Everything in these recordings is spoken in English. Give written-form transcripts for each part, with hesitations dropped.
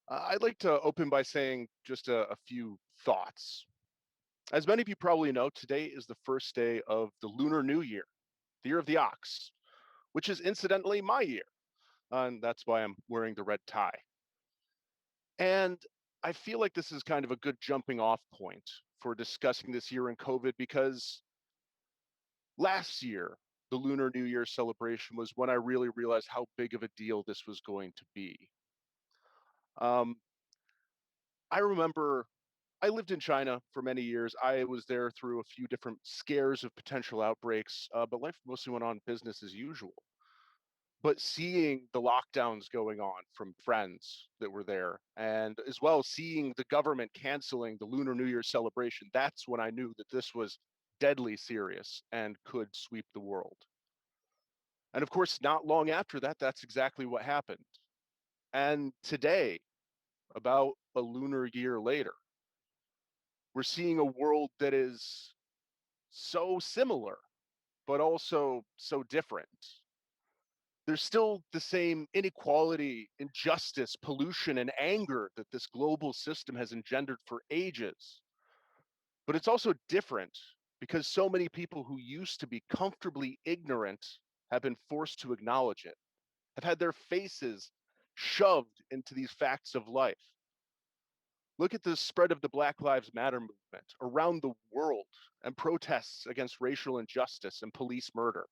I'd like to open by saying just a few thoughts. As many of you probably know, today is the first day of the Lunar New Year, the year of the ox, which is incidentally my year. And that's why I'm wearing the red tie. And I feel like this is kind of a good jumping off point for discussing this year in COVID because last year, the Lunar New Year celebration was when I really realized how big of a deal this was going to be. Um, I remember I lived in China for many years. I was there through a few different scares of potential outbreaks, but life mostly went on business as usual. But seeing the lockdowns going on from friends that were there, and as well seeing the government canceling the Lunar New Year celebration, that's when I knew that this was deadly serious and could sweep the world. And of course, not long after that, that's exactly what happened. And today, about a lunar year later, we're seeing a world that is so similar, but also so different. There's still the same inequality, injustice, pollution, and anger that this global system has engendered for ages. But it's also different because so many people who used to be comfortably ignorant have been forced to acknowledge it, have had their faces shoved into these facts of life. Look at the spread of the Black Lives Matter movement around the world and protests against racial injustice and police murder.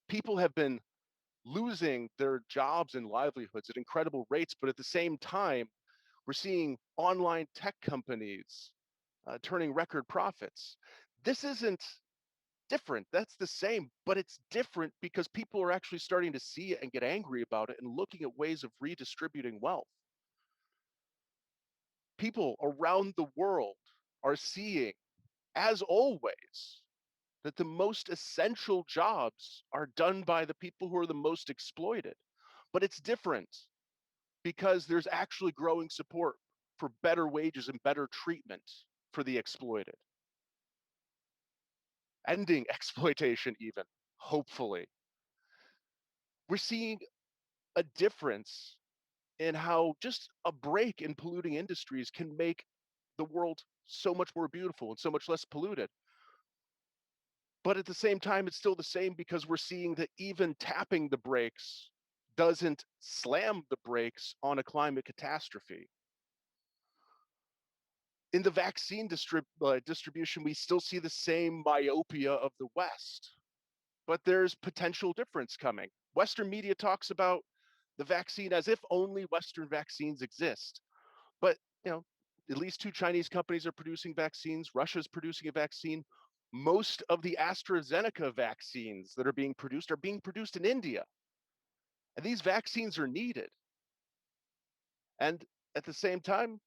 People have been losing their jobs and livelihoods at incredible rates, but at the same time, we're seeing online tech companies turning record profits. This isn't different. That's the same, but it's different because people are actually starting to see it and get angry about it and looking at ways of redistributing wealth. People around the world are seeing, as always, that the most essential jobs are done by the people who are the most exploited. But it's different because there's actually growing support for better wages and better treatment for the exploited. Ending exploitation, even, hopefully. We're seeing a difference in how just a break in polluting industries can make the world so much more beautiful and so much less polluted. But at the same time, it's still the same because we're seeing that even tapping the brakes doesn't slam the brakes on a climate catastrophe. In the vaccine distribution, we still see the same myopia of the West, but there's potential difference coming. Western media talks about the vaccine as if only Western vaccines exist. But, at least two Chinese companies are producing vaccines. Russia's producing a vaccine. Most of the AstraZeneca vaccines that are being produced in India. And these vaccines are needed. And at the same time,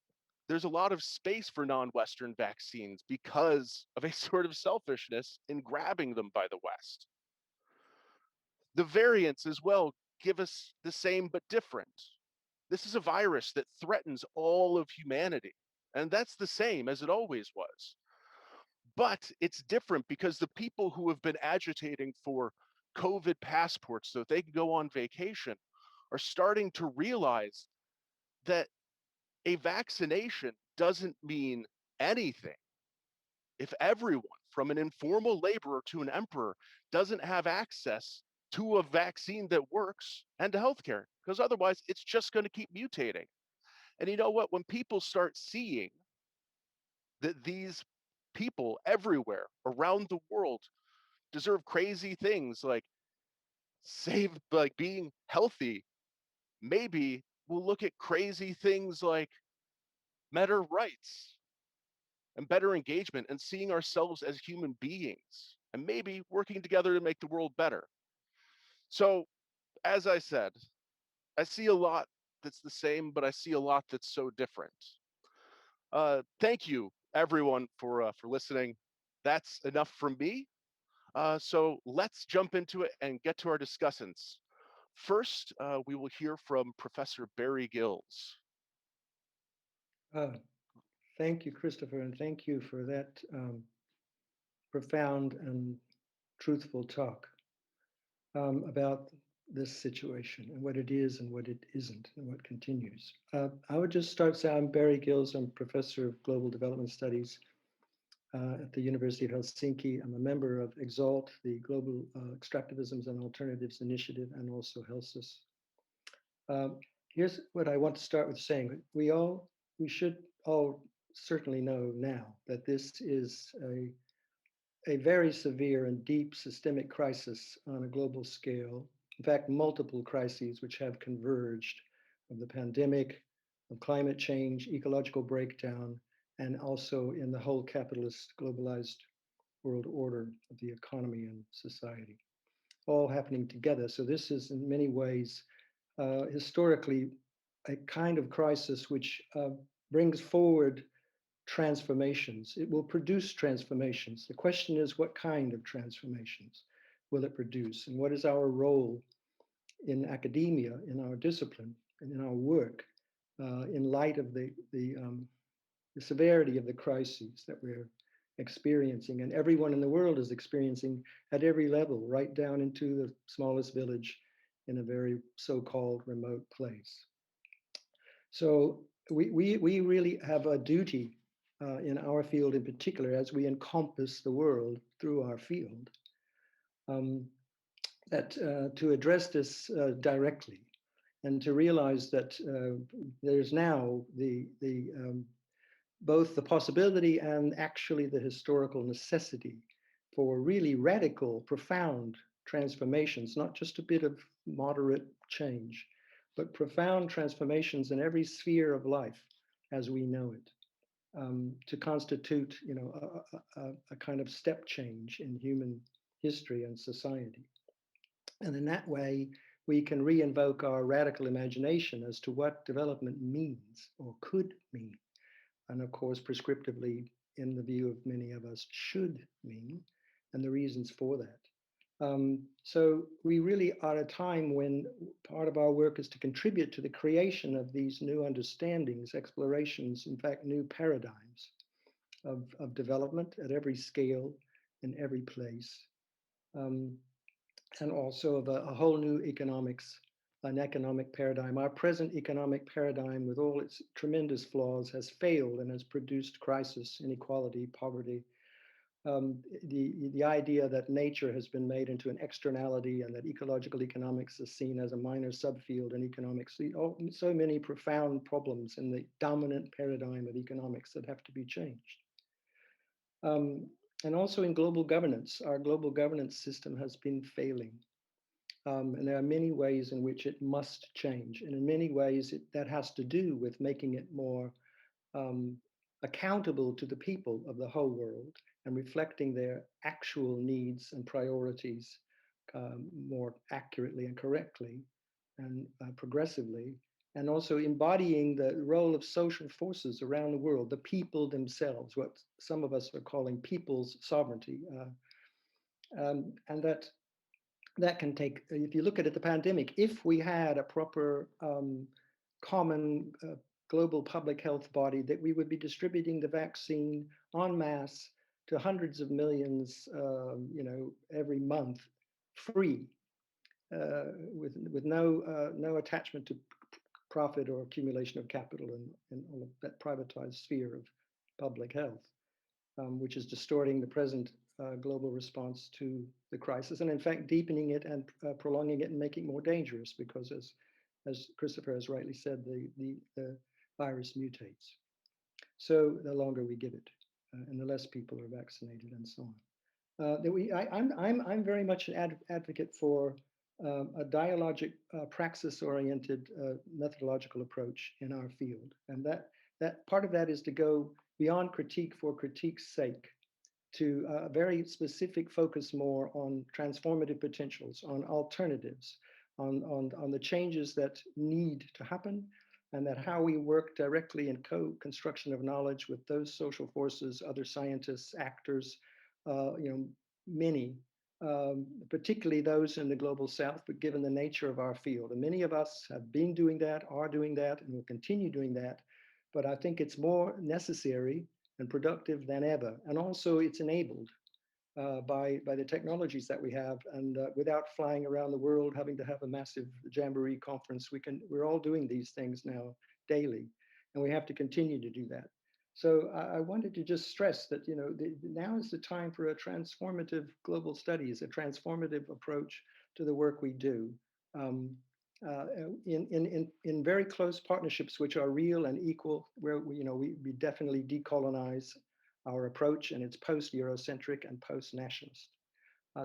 there's a lot of space for non-Western vaccines because of a sort of selfishness in grabbing them by the West. The variants as well give us the same but different. This is a virus that threatens all of humanity, and that's the same as it always was. But it's different because the people who have been agitating for COVID passports so that they can go on vacation are starting to realize that a vaccination doesn't mean anything if everyone, from an informal laborer to an emperor, doesn't have access to a vaccine that works and to healthcare, because otherwise it's just going to keep mutating. And you know what? When people start seeing that these people everywhere around the world deserve crazy things like being healthy, maybe we'll look at crazy things like better rights and better engagement and seeing ourselves as human beings and maybe working together to make the world better. So, as I said, I see a lot that's the same, but I see a lot that's so different. Thank you, everyone, for listening. That's enough from me. So let's jump into it and get to our discussants. First, we will hear from Professor Barry Gills. Uh, Thank you, Christopher, and thank you for that profound and truthful talk about this situation and what it is and what it isn't and what continues. I would just start saying I'm Barry Gills. I'm professor of global development studies at the University of Helsinki. I'm a member of EXALT, the Global Extractivisms and Alternatives Initiative, and also HELSIS. Here's what I want to start with saying. We should all certainly know now that this is a very severe and deep systemic crisis on a global scale. In fact, multiple crises which have converged of the pandemic, of climate change, ecological breakdown, and also in the whole capitalist globalized world order of the economy and society, all happening together. So this is in many ways historically a kind of crisis which brings forward transformations. It will produce transformations. The question is, what kind of transformations will it produce? And what is our role in academia, in our discipline, and in our work in light of the severity of the crises that we're experiencing and everyone in the world is experiencing at every level, right down into the smallest village in a very so-called remote place. So we really have a duty in our field in particular, as we encompass the world through our field, that to address this directly and to realize that there's now both the possibility and actually the historical necessity for really radical, profound transformations, not just a bit of moderate change, but profound transformations in every sphere of life as we know it, to constitute, a kind of step change in human history and society. And in that way, we can reinvoke our radical imagination as to what development means or could mean. And of course, prescriptively, in the view of many of us, should mean, and the reasons for that. So we really are at a time when part of our work is to contribute to the creation of these new understandings, explorations, in fact, new paradigms of development at every scale, in every place, and also of a whole new economics, an economic paradigm. Our present economic paradigm, with all its tremendous flaws, has failed and has produced crisis, inequality, poverty. The idea that nature has been made into an externality and that ecological economics is seen as a minor subfield in economics. So many profound problems in the dominant paradigm of economics that have to be changed. And also in global governance, our global governance system has been failing. And there are many ways in which it must change. And in many ways, that has to do with making it more accountable to the people of the whole world and reflecting their actual needs and priorities more accurately and correctly and progressively, and also embodying the role of social forces around the world, the people themselves, what some of us are calling people's sovereignty. And that can take, if you look at it, the pandemic, if we had a proper common global public health body, that we would be distributing the vaccine en masse to hundreds of millions, every month, free, with no attachment to profit or accumulation of capital in all of that privatized sphere of public health, which is distorting the present global response to the crisis, and in fact deepening it and prolonging it and making it more dangerous, because as Christopher has rightly said, the virus mutates. So the longer we give it, and the less people are vaccinated, and so on. I'm very much an advocate for a dialogic, praxis-oriented methodological approach in our field, and that part of that is to go beyond critique for critique's sake, to a very specific focus more on transformative potentials, on alternatives, on the changes that need to happen, and that how we work directly in co-construction of knowledge with those social forces, other scientists, actors, many, particularly those in the global south, but given the nature of our field. And many of us have been doing that, are doing that, and will continue doing that. But I think it's more necessary and productive than ever. And also it's enabled by the technologies that we have, and without flying around the world, having to have a massive jamboree conference, we're all doing these things now daily, and we have to continue to do that. So I wanted to just stress that now is the time for a transformative global studies, a transformative approach to the work we do. Um, in very close partnerships, which are real and equal, where we definitely decolonize our approach, and it's post-Eurocentric and post-nationalist.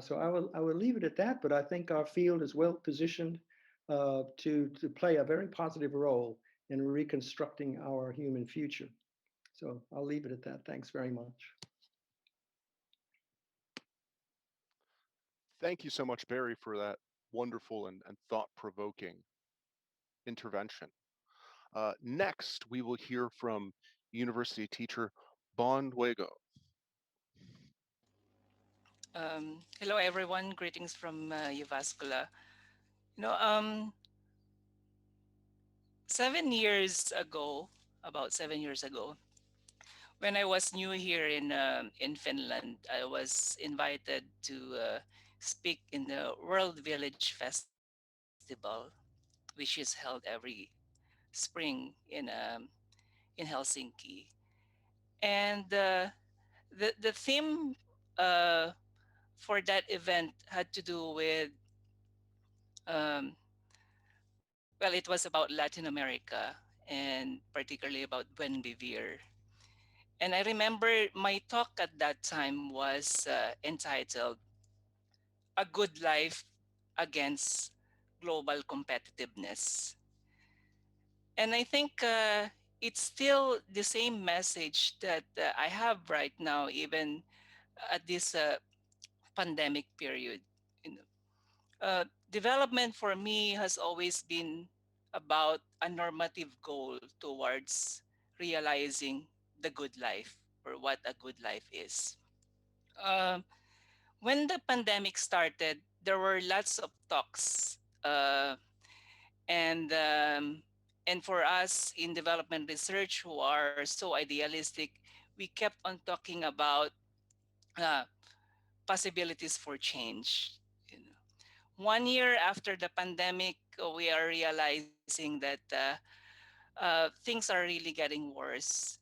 So I will leave it at that, but I think our field is well positioned to play a very positive role in reconstructing our human future. So I'll leave it at that. Thanks very much. Thank you so much, Barry, for that wonderful and thought-provoking intervention. Next, we will hear from university teacher Bonn Juego. Hello, everyone. Greetings from Jyväskylä. You know, 7 years ago, about 7 years ago, when I was new here in Finland, I was invited to speak in the World Village Festival, which is held every spring in Helsinki. And the theme uh, for that event had to do with um, well, it was about Latin America and particularly about Buen Vivir. And I remember my talk at that time was entitled A Good Life Against Global Competitiveness. And I think it's still the same message that I have right now, even at this pandemic period. You know, development for me has always been about a normative goal towards realizing the good life or what a good life is. Um, when the pandemic started, there were lots of talks, and um, and for us in development research who are so idealistic, we kept on talking about uh, possibilities for change. You know, 1 year after the pandemic, we are realizing that things are really getting worse.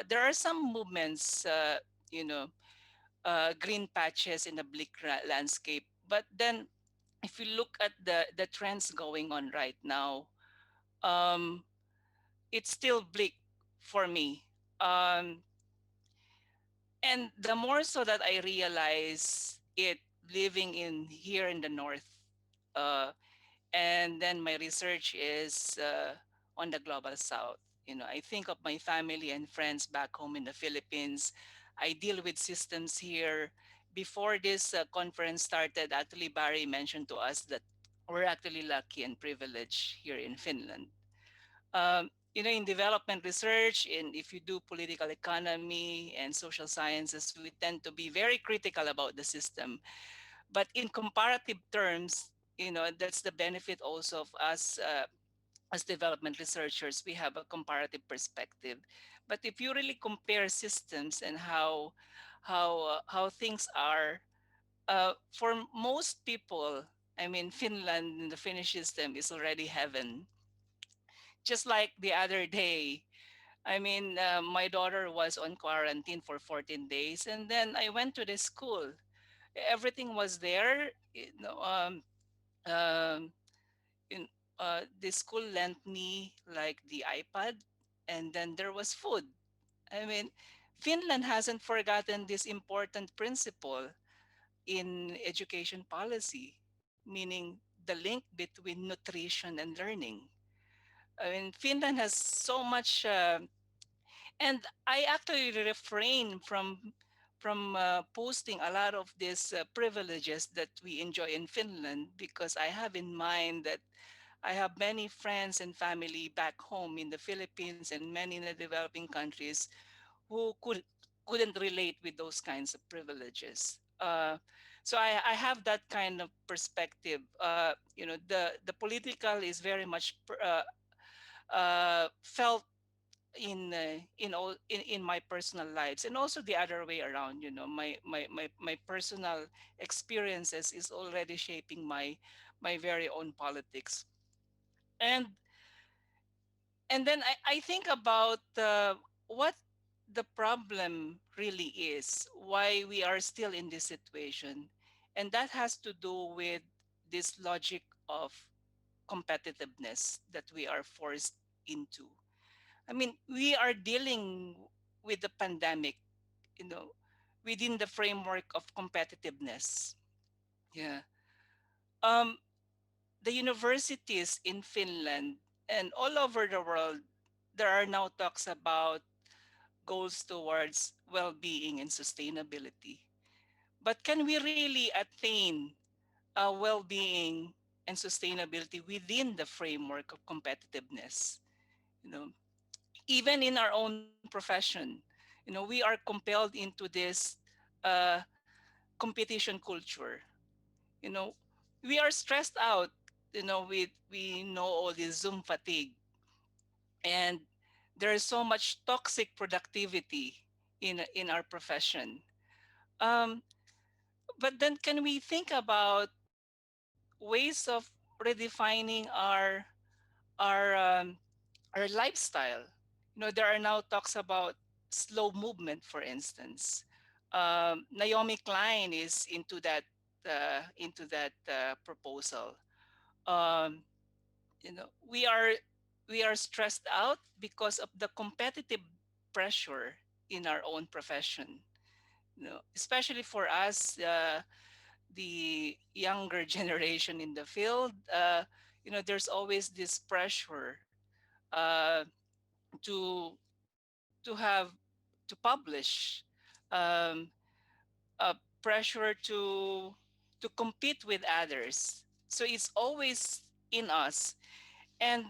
There are some movements, green patches in the bleak landscape. But then, if you look at the trends going on right now, um, it's still bleak for me. Um, and the more so that I realize it living in here in the north, uh, and then my research is on the global south. You know, I think of my family and friends back home in the Philippines. I deal with systems here. Before this conference started, actually Barry mentioned to us that we're actually lucky and privileged here in Finland. In development research, and if you do political economy and social sciences, we tend to be very critical about the system. But in comparative terms, that's the benefit also of us as development researchers. We have a comparative perspective. But if you really compare systems and how things are, for most people, I mean, Finland, the Finnish system is already heaven. Just like the other day, I mean, my daughter was on quarantine for 14 days, and then I went to the school. Everything was there. Um, in, the school lent me like the iPad, and then there was food. I mean, Finland hasn't forgotten this important principle in education policy, meaning the link between nutrition and learning. I mean, Finland has so much, and I actually refrain from posting a lot of these privileges that we enjoy in Finland because I have in mind that I have many friends and family back home in the Philippines and many in the developing countries who couldn't relate with those kinds of privileges. So I have that kind of perspective. The political is very much felt in my personal lives, and also the other way around. My personal experiences is already shaping my very own politics. And and then I think about what the problem really is, why we are still in this situation. And that has to do with this logic of competitiveness that we are forced into. I mean, we are dealing with the pandemic, you know, within the framework of competitiveness. Yeah. Um, the universities in Finland and all over the world, there are now talks about goals towards well-being and sustainability. But can we really attain well-being and sustainability within the framework of competitiveness? You know, even in our own profession, we are compelled into this uh, competition culture. You know, we are stressed out. We know all this Zoom fatigue, and there is so much toxic productivity in our profession. Um, but then, can we think about ways of redefining our our lifestyle? There are now talks about slow movement, for instance. Naomi Klein is into that proposal. Um, we are stressed out because of the competitive pressure in our own profession. Especially for us, the younger generation in the field. There's always this pressure uh, to publish, um, pressure to compete with others. So it's always in us, and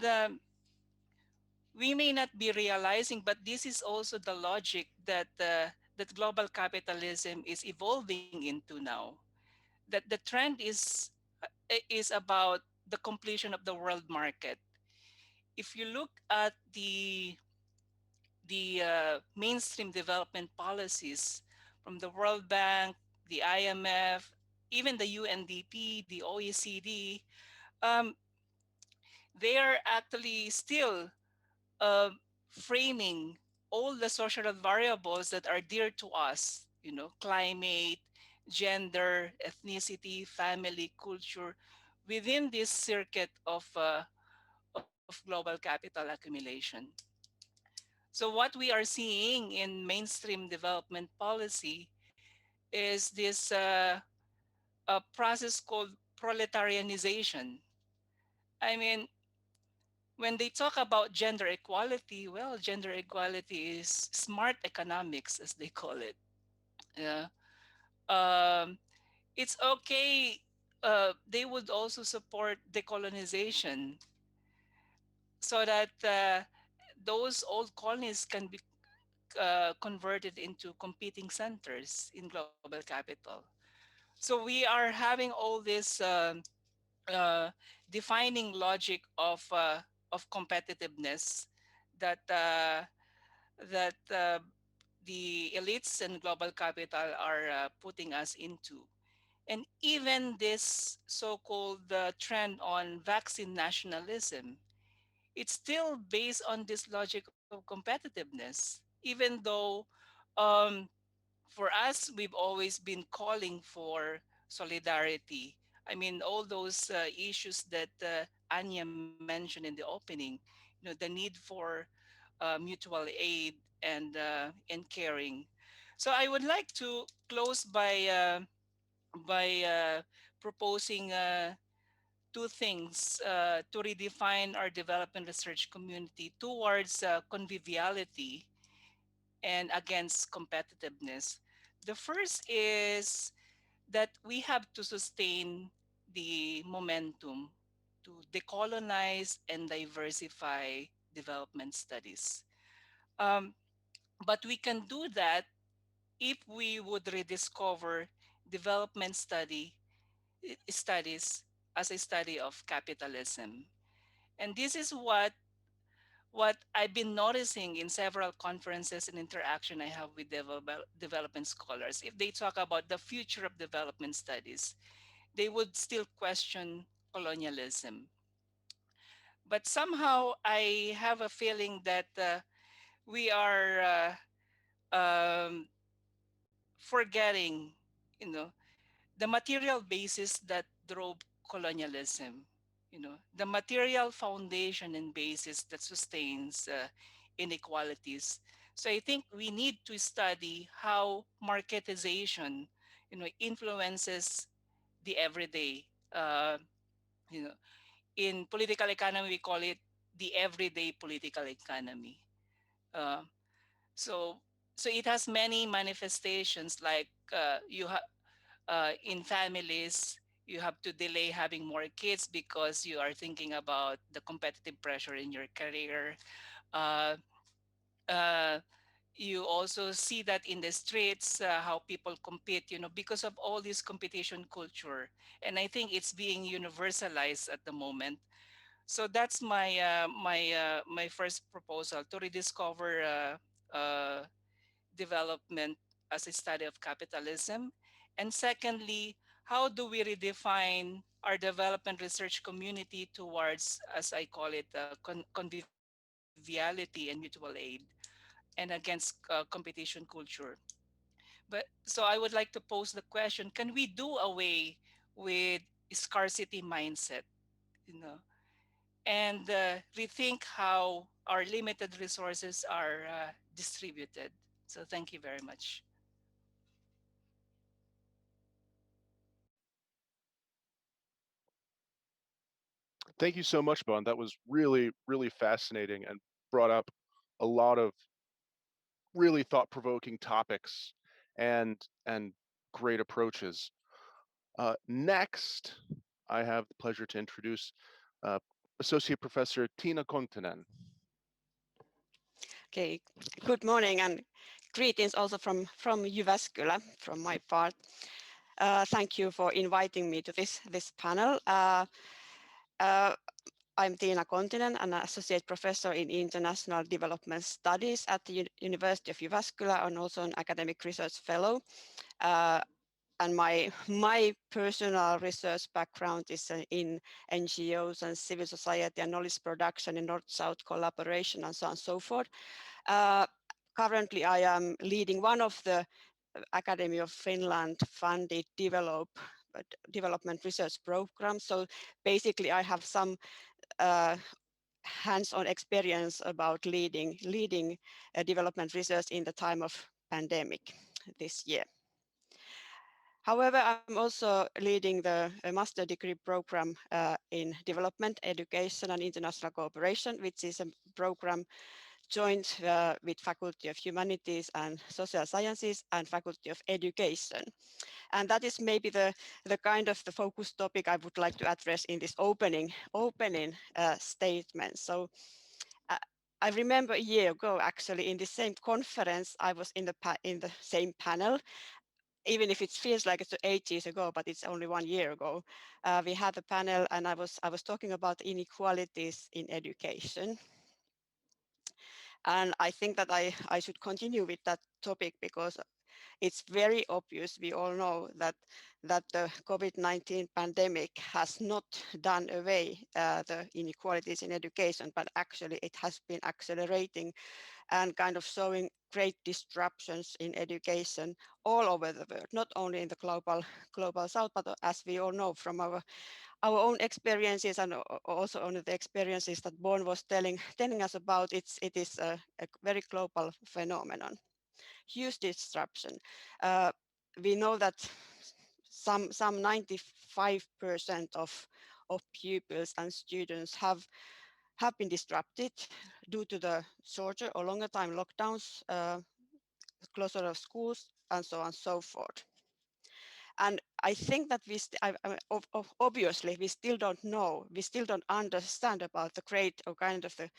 we may not be realizing, but this is also the logic that global capitalism is evolving into now. That the trend is about the completion of the world market. If you look at the mainstream development policies from the World Bank, the IMF, even the UNDP, the OECD, um, they are actually still uh, framing all the social variables that are dear to us, climate, gender, ethnicity, family, culture, within this circuit of global capital accumulation. So what we are seeing in mainstream development policy is this process called proletarianization. I mean, when they talk about gender equality, well, gender equality is smart economics, as they call it. Yeah. Um, it's okay. They would also support decolonization so that those old colonies can be converted into competing centers in global capital. So we are having all this uh, defining logic of competitiveness that that the elites and global capital are putting us into. And even this so-called trend on vaccine nationalism, it's still based on this logic of competitiveness, even though um, for us, we've always been calling for solidarity. I mean, all those issues that Anya mentioned in the opening, the need for mutual aid and caring. So I would like to close by proposing two things to redefine our development research community towards conviviality and against competitiveness. The first is that we have to sustain the momentum to decolonize and diversify development studies. Um, but we can do that if we would rediscover development studies as a study of capitalism. And this is what I've been noticing in several conferences and interaction I have with development scholars, if they talk about the future of development studies, they would still question colonialism. But somehow I have a feeling that we are forgetting, you know, the material basis that drove colonialism, the material foundation and basis that sustains inequalities. So I think we need to study how marketization, influences the everyday. You know, in political economy, we call it the everyday political economy. Uh, so, so it has many manifestations like in families, you have to delay having more kids because you are thinking about the competitive pressure in your career. Uh, uh, you also see that in the streets, how people compete, because of all this competition culture. And I think it's being universalized at the moment. So that's my first proposal, to rediscover development as a study of capitalism? And secondly, how do we redefine our development research community towards, as I call it, conviviality and mutual aid, and against competition culture? But so I would like to pose the question: can we do away with scarcity mindset, you know, and rethink how our limited resources are distributed? So thank you very much. Thank you so much, Bon. That was really, really fascinating and brought up a lot of really thought-provoking topics and great approaches. Next, I have the pleasure to introduce uh, Associate Professor Tiina Kontinen. Okay, good morning and greetings also from Jyväskylä from my part. Thank you for inviting me to this panel. I'm Tiina Kontinen, an associate professor in international development studies at the University of Jyväskylä and also an academic research fellow. And my personal research background is in NGOs and civil society and knowledge production in North-South collaboration and so on and so forth. Currently, I am leading one of the Academy of Finland funded development research programs. So basically, I have some hands-on experience about leading development research in the time of pandemic this year. However, I'm also leading the master degree program in development, education and international cooperation, which is a program joined with Faculty of Humanities and Social Sciences and Faculty of Education. And that is maybe the kind of the focus topic I would like to address in this opening statement. So I remember a year ago, actually, in the same conference, I was in the same panel, even if it feels like it's 8 years ago, but it's only 1 year ago. We had a panel and I was talking about inequalities in education. And I think that I should continue with that topic because it's very obvious, we all know that the COVID-19 pandemic has not done away the inequalities in education, but actually it has been accelerating and kind of showing great disruptions in education all over the world, not only in the global south, but as we all know from our own experiences and also on the experiences that Bonn was telling us about, it is a very global phenomenon. Huge disruption. We know that some 95% of pupils and students have been disrupted due to the shorter or longer time lockdowns, closure of schools, and so on and so forth. And I think that obviously we still don't know, we still don't understand about the great or kind of the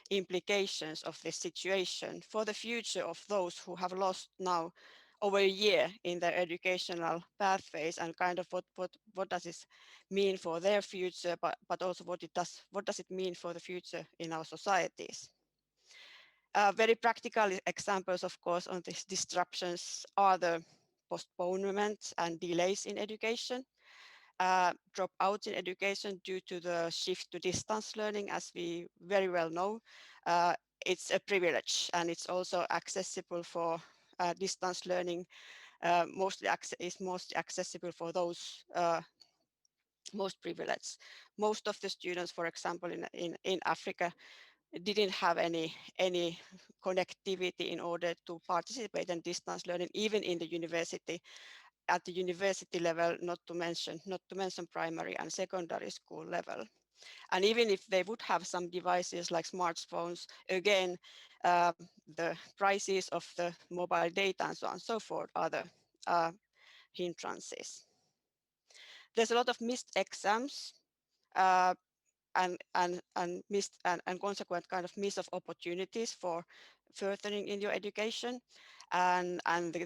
implications of this situation for the future of those who have lost now over a year in their educational pathways, and kind of what does this mean for their future, but also what does it mean for the future in our societies. Very practical examples, of course, on these disruptions are the postponements and delays in education, dropouts in education due to the shift to distance learning, as we very well know. It's a privilege, and it's also accessible for distance learning. Mostly accessible for those most privileged. Most of the students, for example, in Africa, didn't have any connectivity in order to participate in distance learning, even in the university, at the university level, not to mention primary and secondary school level. And even if they would have some devices like smartphones, again, the prices of the mobile data and so on and so forth are the hindrances. There's a lot of missed exams, and missed and consequent kind of miss of opportunities for furthering in your education, and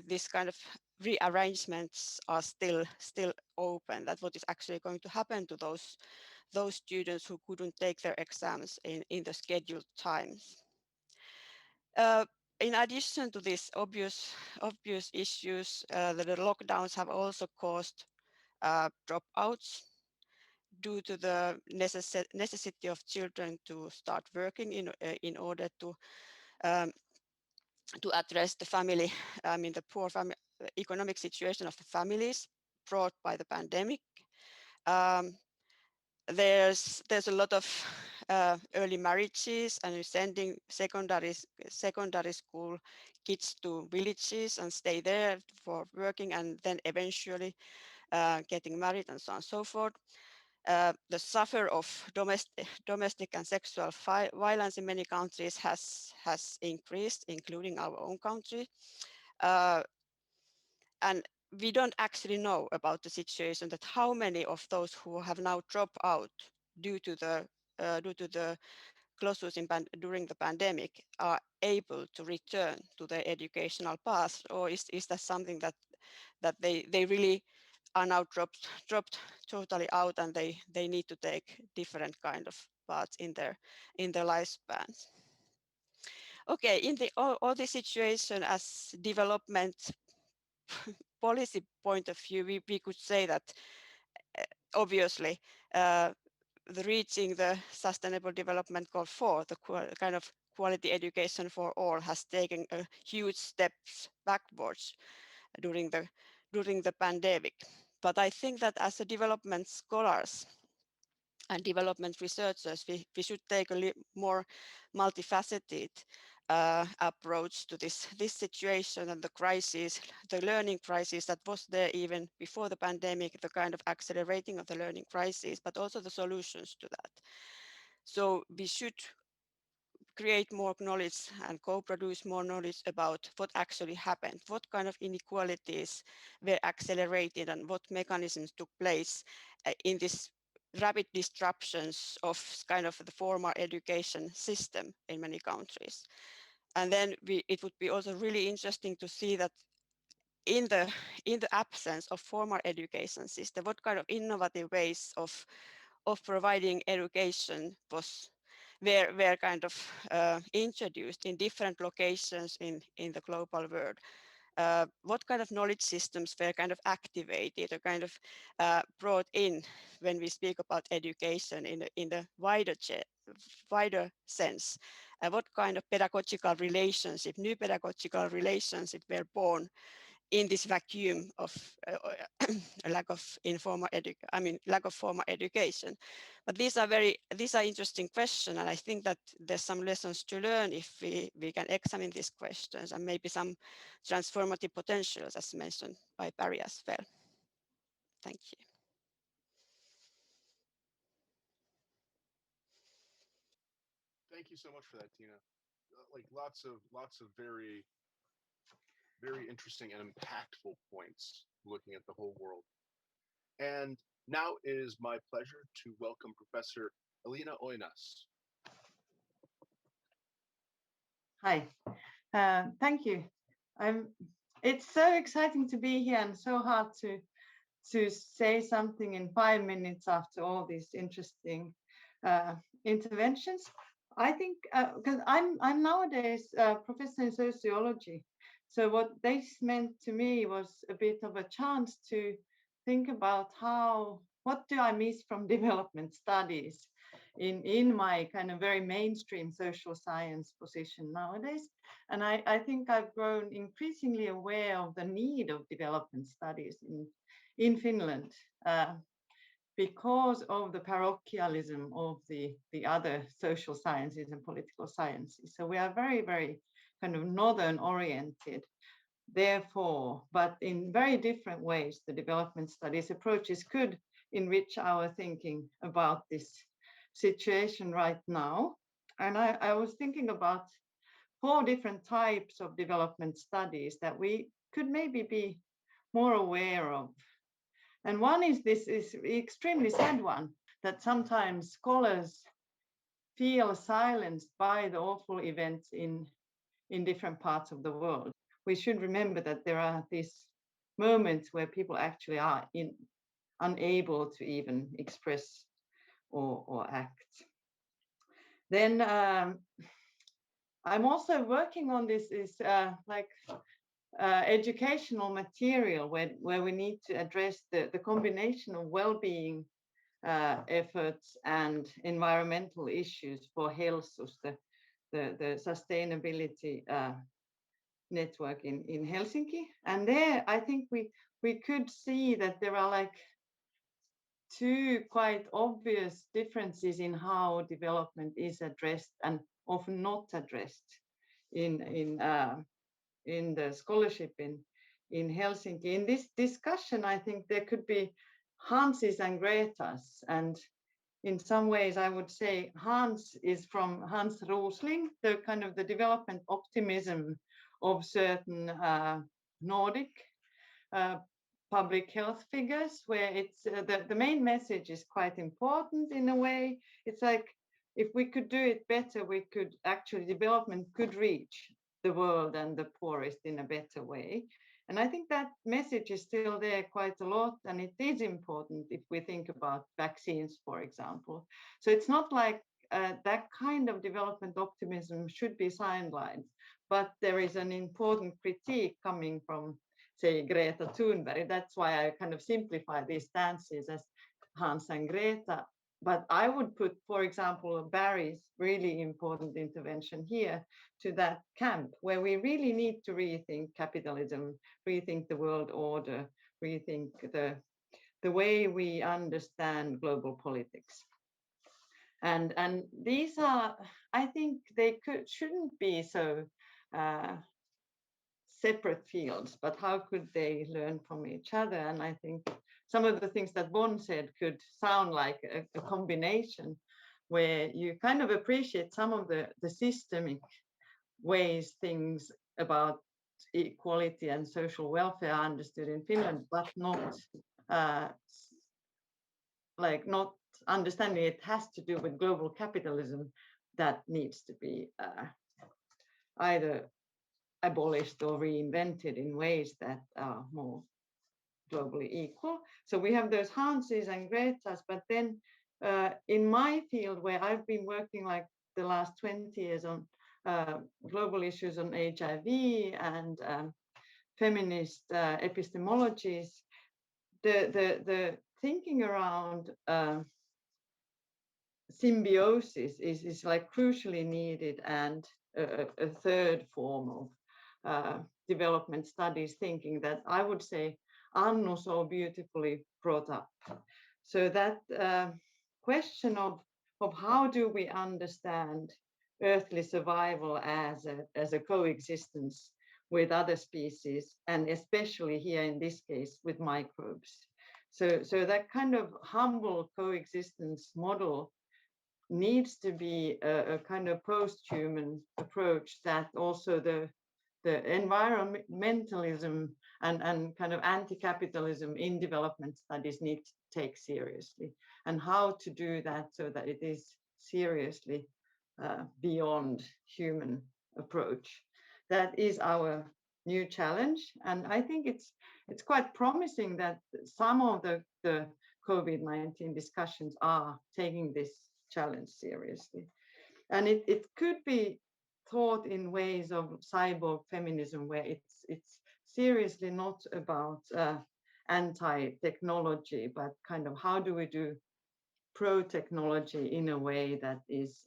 this kind of rearrangements are still open. That's what is actually going to happen to those students who couldn't take their exams in the scheduled times. In addition to these obvious issues, the lockdowns have also caused dropouts due to the necessity of children to start working in order to address the family, the poor economic situation of the families brought by the pandemic. There's a lot of early marriages and sending secondary school kids to villages and stay there for working, and then eventually getting married and so on and so forth. The suffer of domestic and sexual violence in many countries has increased, including our own country. And we don't actually know about the situation, that how many of those who have now dropped out due to the closures during the pandemic are able to return to their educational path, or is that something that they really are now dropped totally out, and they need to take different kind of paths in their lifespans. Okay, in all this situation, as development policy point of view, we could say that obviously reaching the Sustainable Development Goal 4, the kind of quality education for all, has taken a huge steps backwards during the pandemic. But I think that as a development scholars and development researchers, we should take a more multifaceted approach to this situation and the crisis, the learning crisis that was there even before the pandemic, the kind of accelerating of the learning crisis, but also the solutions to that. So we should create more knowledge and co-produce more knowledge about what actually happened, what kind of inequalities were accelerated, and what mechanisms took place in this rapid disruptions of kind of the formal education system in many countries. And then it would be also really interesting to see that in the absence of formal education system, what kind of innovative ways of providing education were kind of introduced in different locations in the global world. What kind of knowledge systems were kind of activated or kind of brought in when we speak about education in the wider sense? What kind of pedagogical relationship, new pedagogical relationship were born in this vacuum of lack of formal education? But these are interesting questions, and I think that there's some lessons to learn if we can examine these questions, and maybe some transformative potentials, as mentioned by Barry as well. Thank you. Thank you so much for that, Tiina. Like lots of very interesting and impactful points looking at the whole world. And now it is my pleasure to welcome Professor Elina Oinas. Hi, thank you. It's so exciting to be here and so hard to say something in 5 minutes after all these interesting interventions. I think because I'm nowadays a professor in sociology, so what this meant to me was a bit of a chance to think about what do I miss from development studies in my kind of very mainstream social science position nowadays. And I think I've grown increasingly aware of the need of development studies in Finland. Because of the parochialism of the other social sciences and political sciences. So we are very, very kind of northern oriented. Therefore, but in very different ways, the development studies approaches could enrich our thinking about this situation right now. And I was thinking about 4 different types of development studies that we could maybe be more aware of. And one is this is extremely sad one, that sometimes scholars feel silenced by the awful events in different parts of the world. We should remember that there are these moments where people actually are unable to even express or act. Then I'm also working on this is educational material where we need to address the combination of well-being efforts and environmental issues for Helsus, the sustainability network in Helsinki. And there I think we could see that there are like 2 quite obvious differences in how development is addressed and often not addressed in the scholarship in Helsinki. In this discussion, I think there could be Hanses and Gretas, and in some ways I would say Hans is from Hans Rosling, the kind of the development optimism of certain Nordic public health figures, where it's the main message is quite important in a way. It's like if we could do it better, we could actually development could reach the world and the poorest in a better way. And I think that message is still there quite a lot, and it is important if we think about vaccines, for example. So it's not like that kind of development optimism should be sidelined, but there is an important critique coming from, say, Greta Thunberg. That's why I kind of simplify these stances as Hans and Greta. But I would put, for example, Barry's really important intervention here to that camp, where we really need to rethink capitalism, rethink the world order, rethink the way we understand global politics. And these are, I think they shouldn't be so separate fields, but how could they learn from each other? And I think some of the things that Bonn said could sound like a combination where you kind of appreciate some of the systemic ways things about equality and social welfare are understood in Finland, but not not understanding it has to do with global capitalism that needs to be either abolished or reinvented in ways that are more globally equal. So we have those Hanses and Gretas, but then in my field where I've been working like the last 20 years on global issues on HIV and feminist epistemologies, the thinking around symbiosis is like crucially needed, and a third form of development studies thinking that I would say Annu so beautifully brought up. So that question of how do we understand earthly survival as a coexistence with other species, and especially here in this case with microbes. So that kind of humble coexistence model needs to be a kind of post-human approach that also the environmentalism and kind of anti-capitalism in development studies need to take seriously, and how to do that so that it is seriously beyond human approach. That is our new challenge, and I think it's quite promising that some of the COVID-19 discussions are taking this challenge seriously. And it could be thought in ways of cyborg feminism, where it's seriously not about anti-technology, but kind of how do we do pro-technology in a way that is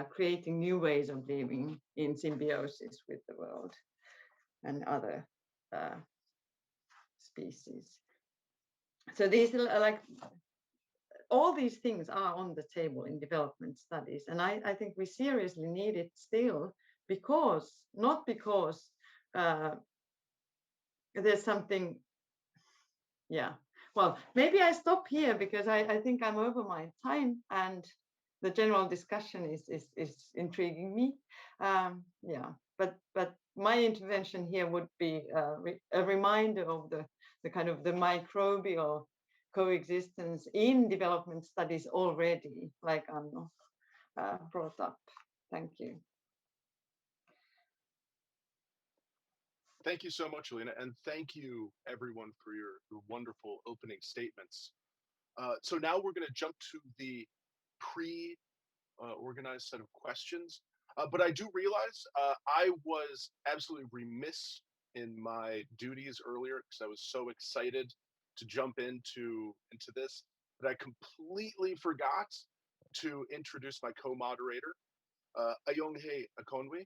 creating new ways of living in symbiosis with the world and other species. So these are like, all these things are on the table in development studies, and I think we seriously need it still, because not because there's something, yeah. Well, maybe I stop here because I think I'm over my time, and the general discussion is intriguing me. Yeah, but my intervention here would be a reminder of the kind of the microbial coexistence in development studies already, like Anno brought up. Thank you. Thank you so much, Elena, and thank you everyone for your wonderful opening statements. So now we're going to jump to the pre-organized set of questions. But I do realize I was absolutely remiss in my duties earlier because I was so excited to jump into this that I completely forgot to introduce my co-moderator, Ayonghe Akonwe.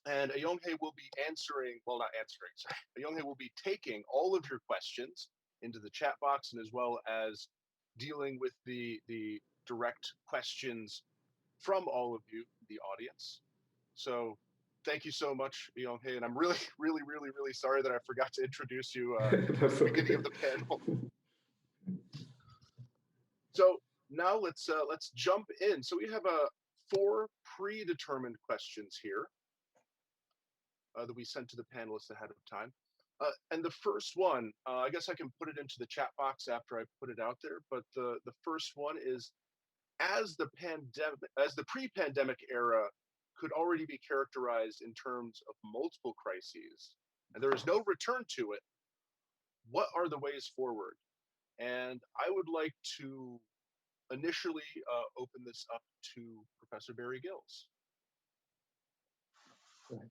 And Ayonghe will be answering, well, not answering, sorry. Ayonghe will be taking all of your questions into the chat box, and as well as dealing with the direct questions from all of you, the audience. So thank you so much, Ayonghe, and I'm really, really, really, really sorry that I forgot to introduce you at the beginning of the panel. So now let's jump in. So we have 4 predetermined questions here that we sent to the panelists ahead of time. And the first one, I guess I can put it into the chat box after I put it out there, but the first one is, as the pre-pandemic era could already be characterized in terms of multiple crises, and there is no return to it, what are the ways forward? And I would like to initially open this up to Professor Barry Gills. Right.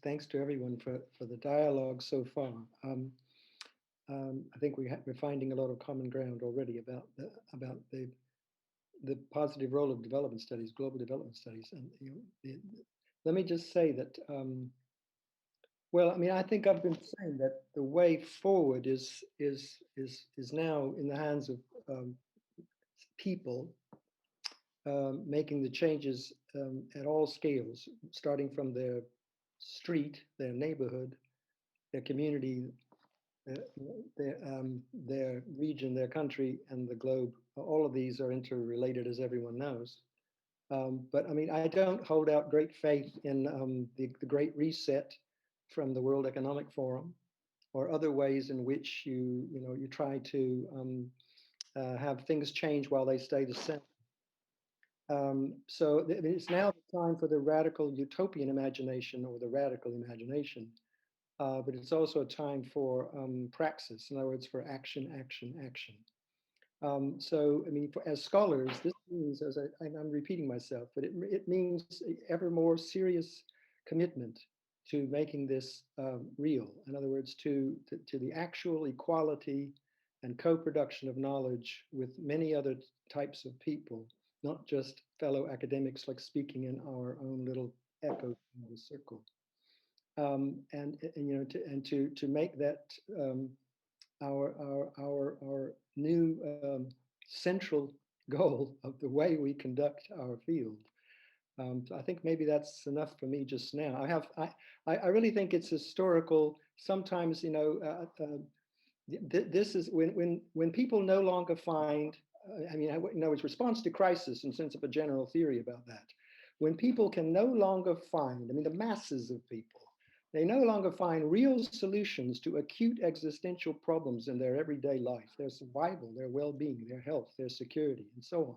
Thanks to everyone for the dialogue so far. I think we're finding a lot of common ground already about the positive role of development studies, global development studies. And let me just say that, well, I mean, I think I've been saying that the way forward is now in the hands of people making the changes at all scales, starting from their street, their neighborhood, their community, their region, their country, and the globe. All of these are interrelated, as everyone knows. But I mean, I don't hold out great faith in the Great Reset from the World Economic Forum, or other ways in which you try to have things change while they stay the same. So it's now the time for the radical utopian imagination, or the radical imagination. But it's also a time for praxis, in other words, for action, action, action. So, I mean, as scholars, this means, as I'm repeating myself, but it means ever more serious commitment to making this real. In other words, to the actual equality and co-production of knowledge with many other types of people, not just fellow academics, like speaking in our own little echo circle. And you know, to make that our new central goal of the way we conduct our field. So I think maybe that's enough for me just now. I really think it's historical. Sometimes, you know, this is when people no longer find. I mean, you know, it's response to crisis in sense of a general theory about that. When people can no longer find, I mean, the masses of people, they no longer find real solutions to acute existential problems in their everyday life, their survival, their well-being, their health, their security, and so on.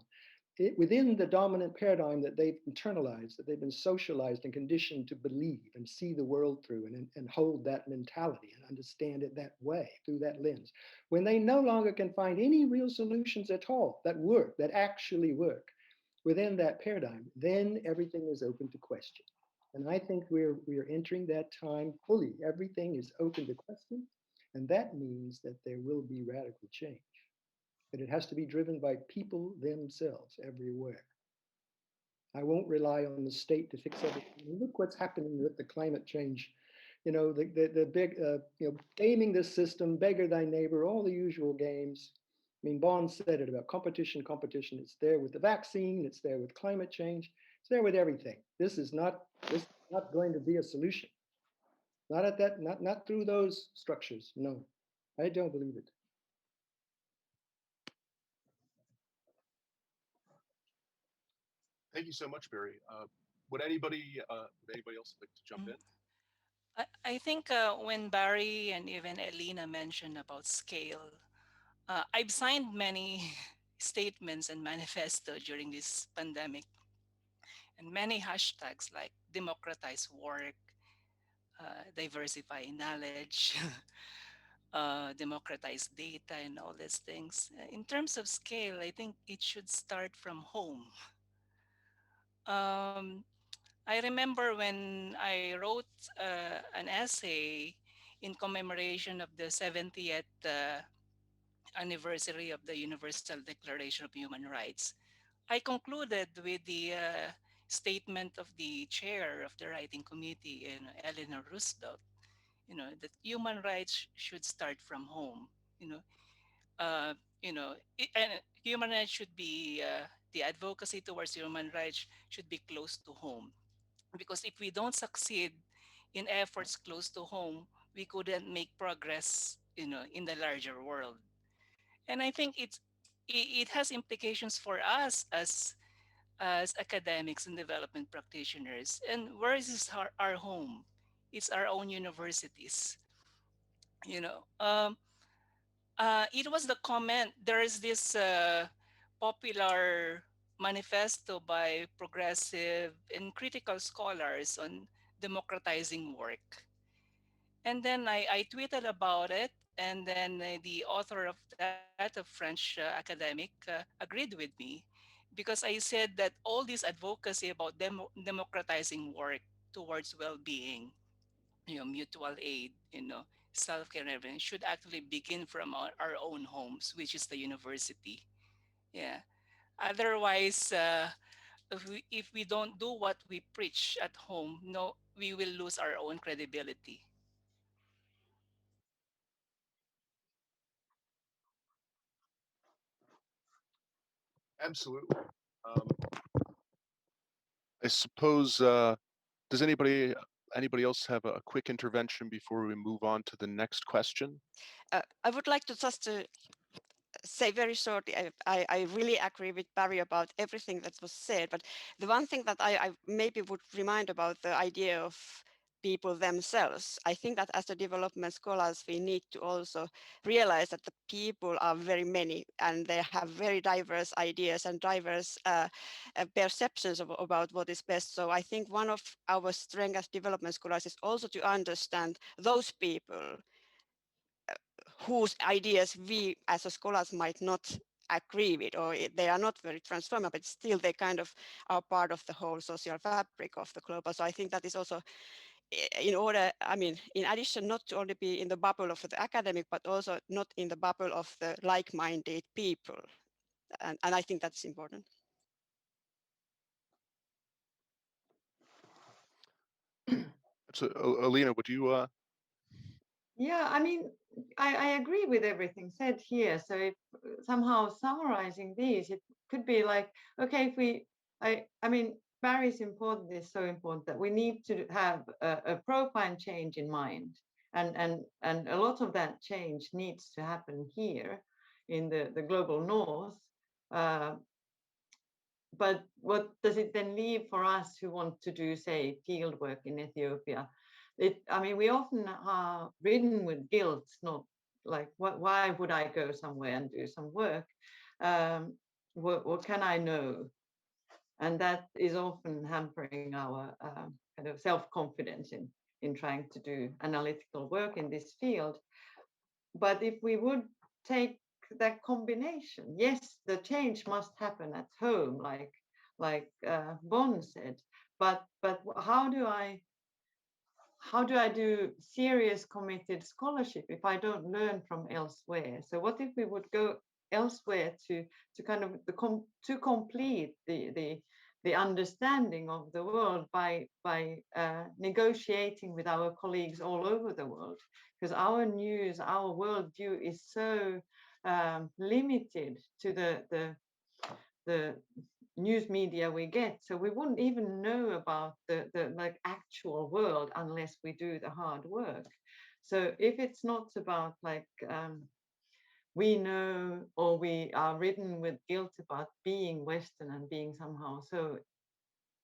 Within the dominant paradigm that they've internalized, that they've been socialized and conditioned to believe and see the world through, and hold that mentality and understand it that way, through that lens. When they no longer can find any real solutions at all that work, that actually work, within that paradigm, then everything is open to question. And I think we are entering that time fully. Everything is open to question. And that means that there will be radical change. But it has to be driven by people themselves everywhere. I won't rely on the state to fix everything. Look what's happening with the climate change. The big, gaming this system, beggar thy neighbor, all the usual games. I mean, Bonn said it about competition. Competition, it's there with the vaccine, it's there with climate change, it's there with everything. This is not going to be a solution. Not at that, not through those structures. No, I don't believe it. Thank you so much, Barry. Would anybody else like to jump in? I think when Barry and even Elina mentioned about scale, I've signed many statements and manifesto during this pandemic, and many hashtags like democratize work, diversify knowledge, democratize data, and all these things. In terms of scale, I think it should start from home. Um, I remember when I wrote an essay in commemoration of the 70th anniversary of the Universal Declaration of Human Rights. I concluded with the statement of the chair of the writing committee, Eleanor Roosevelt, that human rights should start from home. You know, and human rights should be the advocacy towards human rights should be close to home, because if we don't succeed in efforts close to home, we couldn't make progress, in the larger world. And I think it has implications for us as academics and development practitioners. And where is this our home? It's our own universities. You know, it was the comment. There is this popular manifesto by progressive and critical scholars on democratizing work. And then I tweeted about it, and then the author of that, a French academic, agreed with me, because I said that all this advocacy about democratizing work towards well-being, mutual aid, self-care and everything should actually begin from our own homes, which is the university. Yeah. Otherwise, if we don't do what we preach at home, no, we will lose our own credibility. Absolutely. I suppose. Does anybody else have a quick intervention before we move on to the next question? I would like to just say very shortly, I really agree with Barry about everything that was said, but the one thing that I maybe would remind about the idea of people themselves. I think that as a development scholars, we need to also realize that the people are very many and they have very diverse ideas and diverse perceptions about what is best. So I think one of our strengths as development scholars is also to understand those people whose ideas we as a scholars might not agree with, or they are not very transformable, but still they kind of are part of the whole social fabric of the global. So I think that is also in order, I mean, in addition, not to only be in the bubble of the academic, but also not in the bubble of the like-minded people. And I think that's important. So, Elina, would you? Yeah, I mean, I agree with everything said here. So if somehow summarizing these, it could be like, okay, if I mean, Barry's important is so important that we need to have a profound change in mind. And a lot of that change needs to happen here in the global north. But what does it then leave for us who want to do, say, field work in Ethiopia? I mean, we often are ridden with guilt, not like, why would I go somewhere and do some work? What can I know? And that is often hampering our kind of self-confidence in trying to do analytical work in this field. But if we would take that combination, yes, the change must happen at home, like like Bonn said. But how do I do serious committed scholarship if I don't learn from elsewhere? So what if we would go elsewhere to kind of to complete the understanding of the world by negotiating with our colleagues all over the world? Because our news, our worldview is so limited to the news media we get, so we wouldn't even know about the like actual world unless we do the hard work. So if it's not about like we know, or we are ridden with guilt about being Western and being somehow so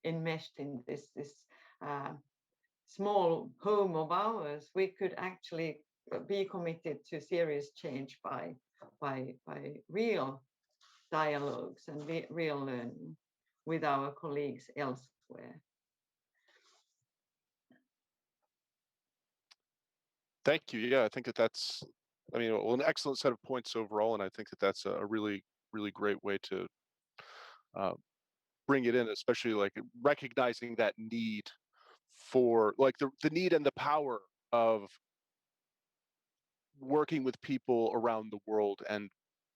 enmeshed in this small home of ours, we could actually be committed to serious change by real dialogues and real learning with our colleagues elsewhere. Thank you. Yeah, I think that's, I mean, well, an excellent set of points overall, and I think that's a really, really great way to bring it in, especially like recognizing that need for like the need and the power of working with people around the world and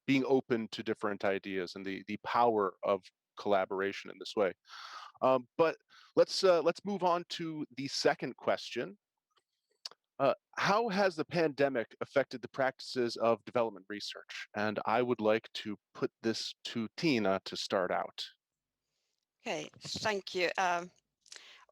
being open to different ideas, and the power of collaboration in this way. But let's move on to the second question. How has the pandemic affected the practices of development research? And I would like to put this to Tiina to start out. Okay, thank you.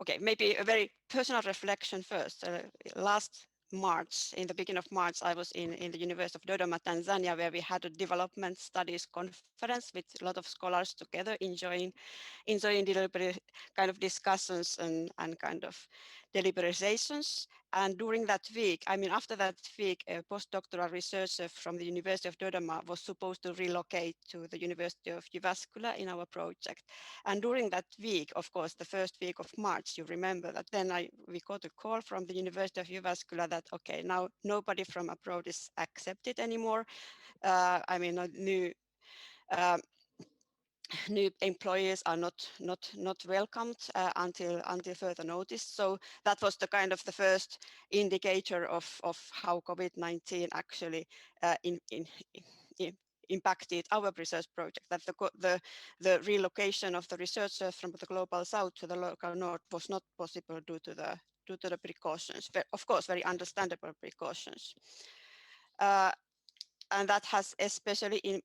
Okay, maybe a very personal reflection first. Last March, in the beginning of March, I was in the University of Dodoma, Tanzania, where we had a development studies conference with a lot of scholars together, enjoying kind of discussions and kind of deliberations. And during that week, I mean, after that week, a postdoctoral researcher from the University of Dodoma was supposed to relocate to the University of Jyväskylä in our project. And during that week, of course, the first week of March, you remember that then we got a call from the University of Jyväskylä that, okay, now nobody from abroad is accepted anymore. I mean, new employees are not welcomed until further notice. So that was the kind of the first indicator of how COVID-19 actually impacted our research project, that the relocation of the researchers from the global south to the local north was not possible due to the precautions, of course, very understandable precautions. And that has especially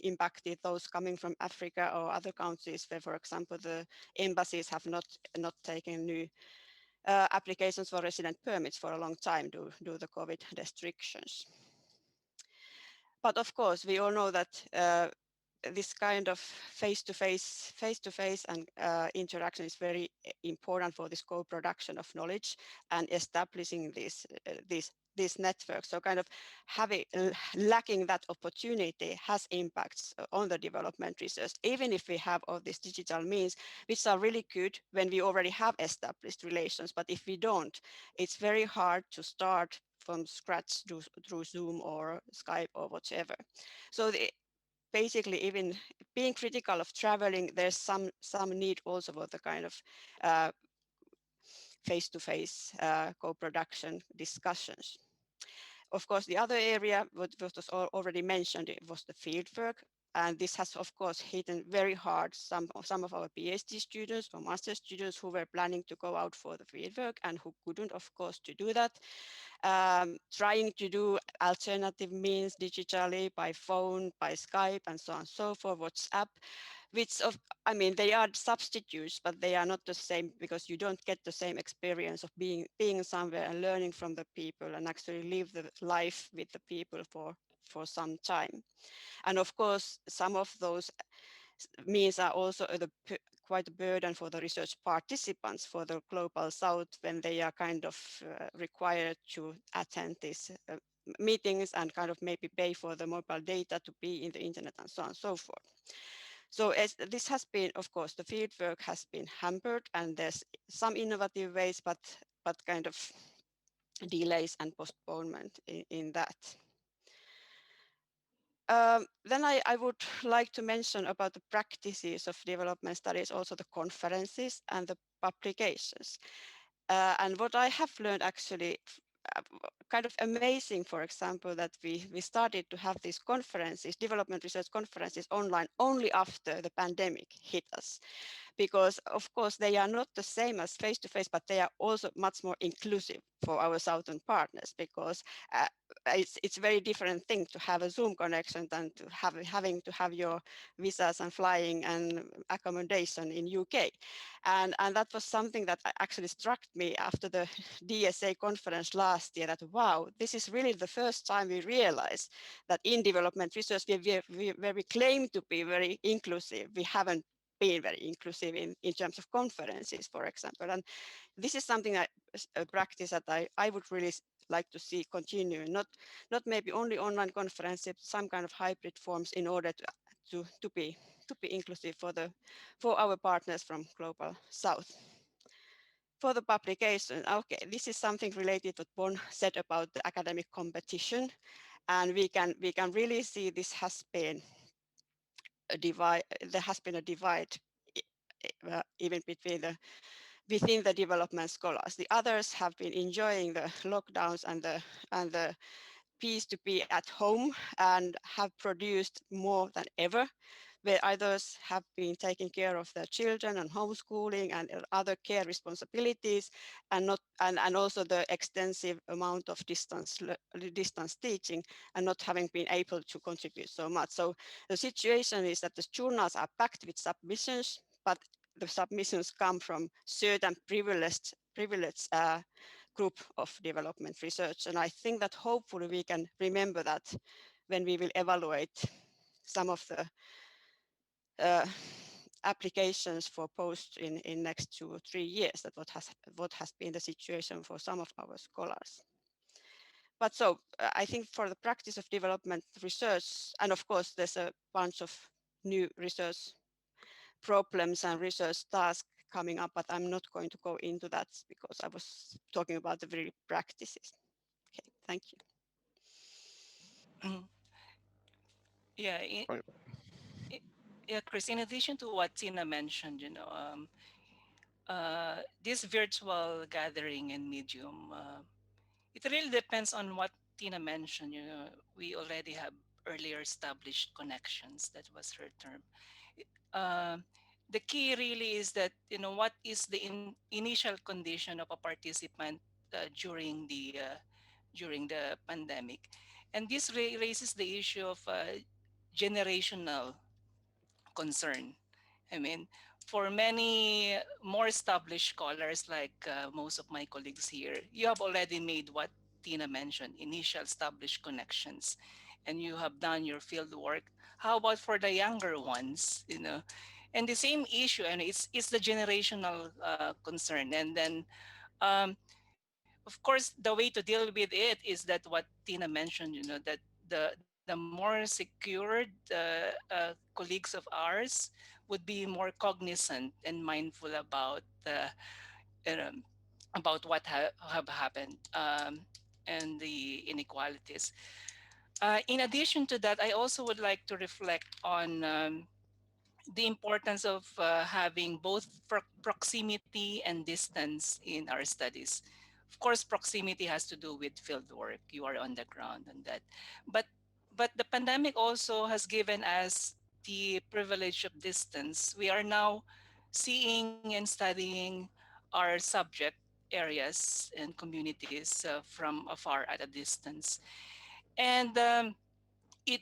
impacted those coming from Africa or other countries where, for example, the embassies have not taken new applications for resident permits for a long time due to the COVID restrictions. But of course, we all know that this kind of face-to-face and interaction is very important for this co-production of knowledge and establishing these networks. So kind of lacking that opportunity has impacts on the development research, even if we have all these digital means, which are really good when we already have established relations. But if we don't, it's very hard to start from scratch through Zoom or Skype or whatever. So basically, even being critical of traveling, there's some need also for the kind of face-to-face co-production discussions. Of course, the other area, what was already mentioned, it was the fieldwork. And this has, of course, hit very hard some of our PhD students or master students who were planning to go out for the fieldwork and who couldn't, of course, to do that. Trying to do alternative means digitally by phone, by Skype, and so on and so forth, WhatsApp, which I mean, they are substitutes, but they are not the same because you don't get the same experience of being somewhere and learning from the people and actually live the life with the people for some time. And of course, some of those means are also quite a burden for the research participants for the global south when they are kind of required to attend these meetings and kind of maybe pay for the mobile data to be in the internet and so on and so forth. So as this has been, of course, the fieldwork has been hampered and there's some innovative ways, but kind of delays and postponement in that. Then I would like to mention about the practices of development studies, also the conferences and the publications. And what I have learned actually, uh, kind of amazing, for example, that we started to have these conferences, development research conferences online only after the pandemic hit us. Because of course they are not the same as face-to-face, but they are also much more inclusive for our southern partners, because it's a very different thing to have a Zoom connection than to having to have your visas and flying and accommodation in UK. And that was something that actually struck me after the DSA conference last year, that wow, this is really the first time we realize that in development research, where we claim to be very inclusive, we haven't been very inclusive in terms of conferences, for example. And this is something that a practice that I would really like to see continue, not maybe only online conferences, some kind of hybrid forms in order to be inclusive for our partners from global south. For the publication, okay, this is something related to what Bonn said about the academic competition, and we can really see this has been a divide. There has been a divide even within the development scholars. The others have been enjoying the lockdowns and the peace to be at home and have produced more than ever, where others have been taking care of their children and homeschooling and other care responsibilities, and also the extensive amount of distance teaching, and not having been able to contribute so much. So the situation is that the journals are packed with submissions, but the submissions come from certain privileged group of development research. And I think that hopefully we can remember that when we will evaluate some of the applications for posts in next 2 or 3 years, that what has been the situation for some of our scholars. But so I think for the practice of development research, and of course there's a bunch of new research problems and research tasks coming up, but I'm not going to go into that because I was talking about the very practices. Okay, thank you. Yeah, Right. yeah, Chris, in addition to what Tina mentioned, this virtual gathering and medium, it really depends on what Tina mentioned. We already have earlier established connections. That was her term. Uh, the key really is that, what is the initial condition of a participant during the pandemic, and this raises the issue of generational concern. I mean, for many more established scholars, like most of my colleagues here, you have already made what Tina mentioned, initial established connections, and you have done your field work. How about for the younger ones, And the same issue, and it's the generational concern. And then, of course, the way to deal with it is that what Tina mentioned, that the more secured colleagues of ours would be more cognizant and mindful um, about what have happened, and the inequalities. In addition to that, I also would like to reflect on the importance of having both proximity and distance in our studies. Of course, proximity has to do with field work. You are on the ground and that. But the pandemic also has given us the privilege of distance. We are now seeing and studying our subject areas and communities from afar at a distance. And it,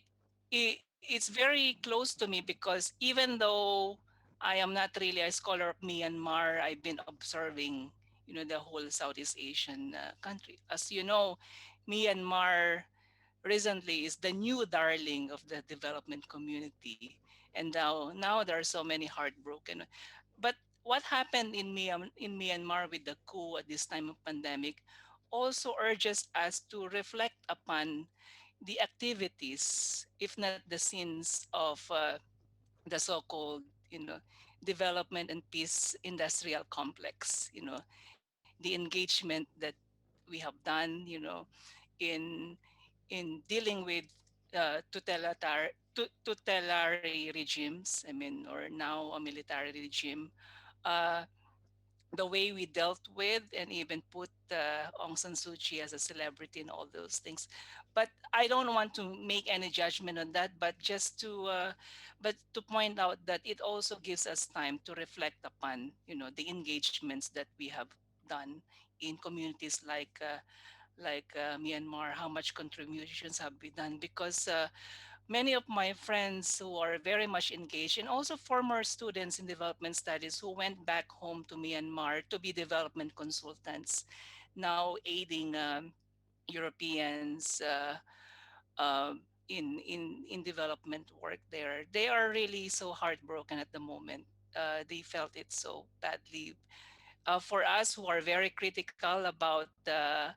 it's very close to me because even though I am not really a scholar of Myanmar, I've been observing, the whole Southeast Asian country. As you know, Myanmar recently is the new darling of the development community, and now there are so many heartbroken. But what happened in Myanmar with the coup at this time of pandemic also urges us to reflect upon the activities, if not the sins of the so-called, development and peace industrial complex. The engagement that we have done, in dealing with tutelary regimes, I mean, or now a military regime, uh, the way we dealt with and even put Aung San Suu Kyi as a celebrity and all those things. But I don't want to make any judgment on that, but to point out that it also gives us time to reflect upon, the engagements that we have done in communities like Myanmar, how much contributions have been done, because many of my friends who are very much engaged, and also former students in development studies who went back home to Myanmar to be development consultants, now aiding Europeans in development work there. They are really so heartbroken at the moment. They felt it so badly. For us who are very critical about the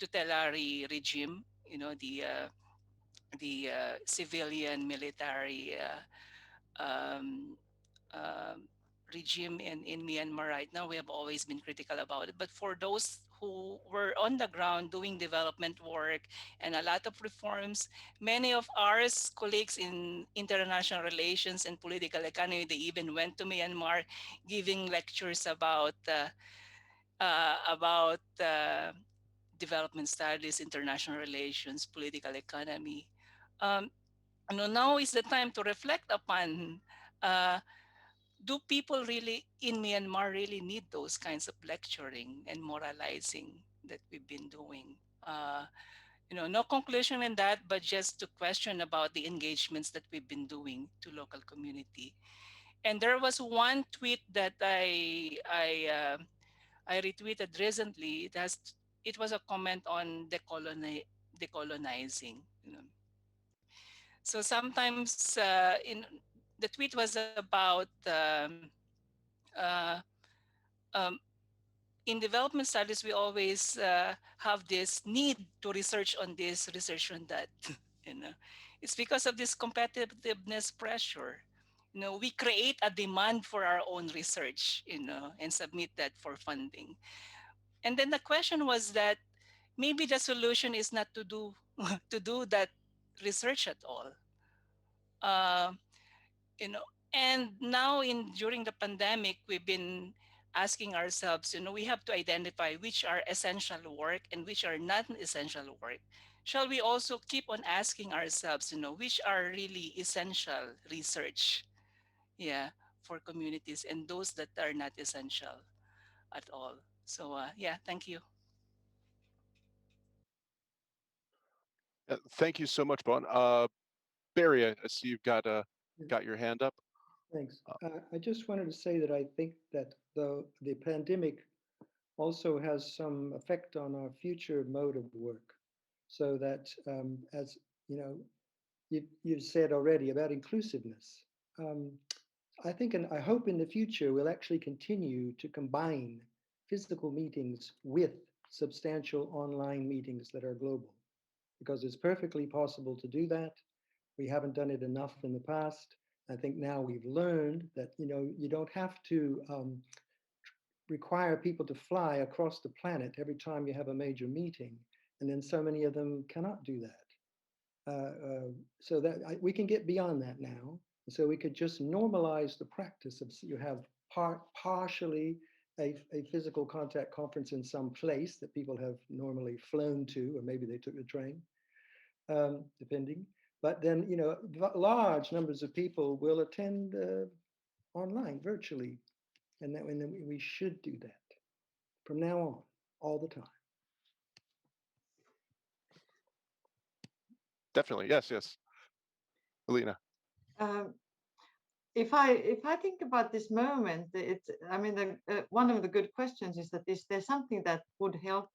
tutelary regime, the civilian military um, um, regime in Myanmar right now. We have always been critical about it. But for those who were on the ground doing development work and a lot of reforms, many of our colleagues in international relations and political economy, they even went to Myanmar giving lectures about development studies, international relations, political economy. Um, Now is the time to reflect upon, uh, do people really in Myanmar really need those kinds of lecturing and moralizing that we've been doing? No conclusion in that, but just to question about the engagements that we've been doing to local community. And there was one tweet that I retweeted recently. It was a comment on decolonizing. So sometimes the tweet was about uh, um, in development studies, we always have this need to research on this, research on that. you know, it's because of this competitiveness pressure. We create a demand for our own research, and submit that for funding. And then the question was that maybe the solution is not to do to do that research at all. Uh, you know and now in during the pandemic, we've been asking ourselves, we have to identify which are essential work and which are not essential work. Shall we also keep on asking ourselves, which are really essential research, yeah, for communities, and those that are not essential at all? So yeah, thank you. Thank you so much, Bonn. Barry, I see you've Yeah, got your hand up. thanks. Uh, I just wanted to say that I think that the pandemic also has some effect on our future mode of work. So that, as you know, you've said already about inclusiveness. Um, I think and I hope in the future we'll actually continue to combine physical meetings with substantial online meetings that are global, because it's perfectly possible to do that. We haven't done it enough in the past. I think now we've learned that you don't have to require people to fly across the planet every time you have a major meeting, and then so many of them cannot do that. So that we can get beyond that now. So we could just normalize the practice of you have partially a physical contact conference in some place that people have normally flown to, or maybe they took the train, depending. But then, large numbers of people will attend online, virtually, and then we should do that from now on, all the time. Definitely, yes, yes. Elina. Um, if I think about this moment, one of the good questions is that is there something that would help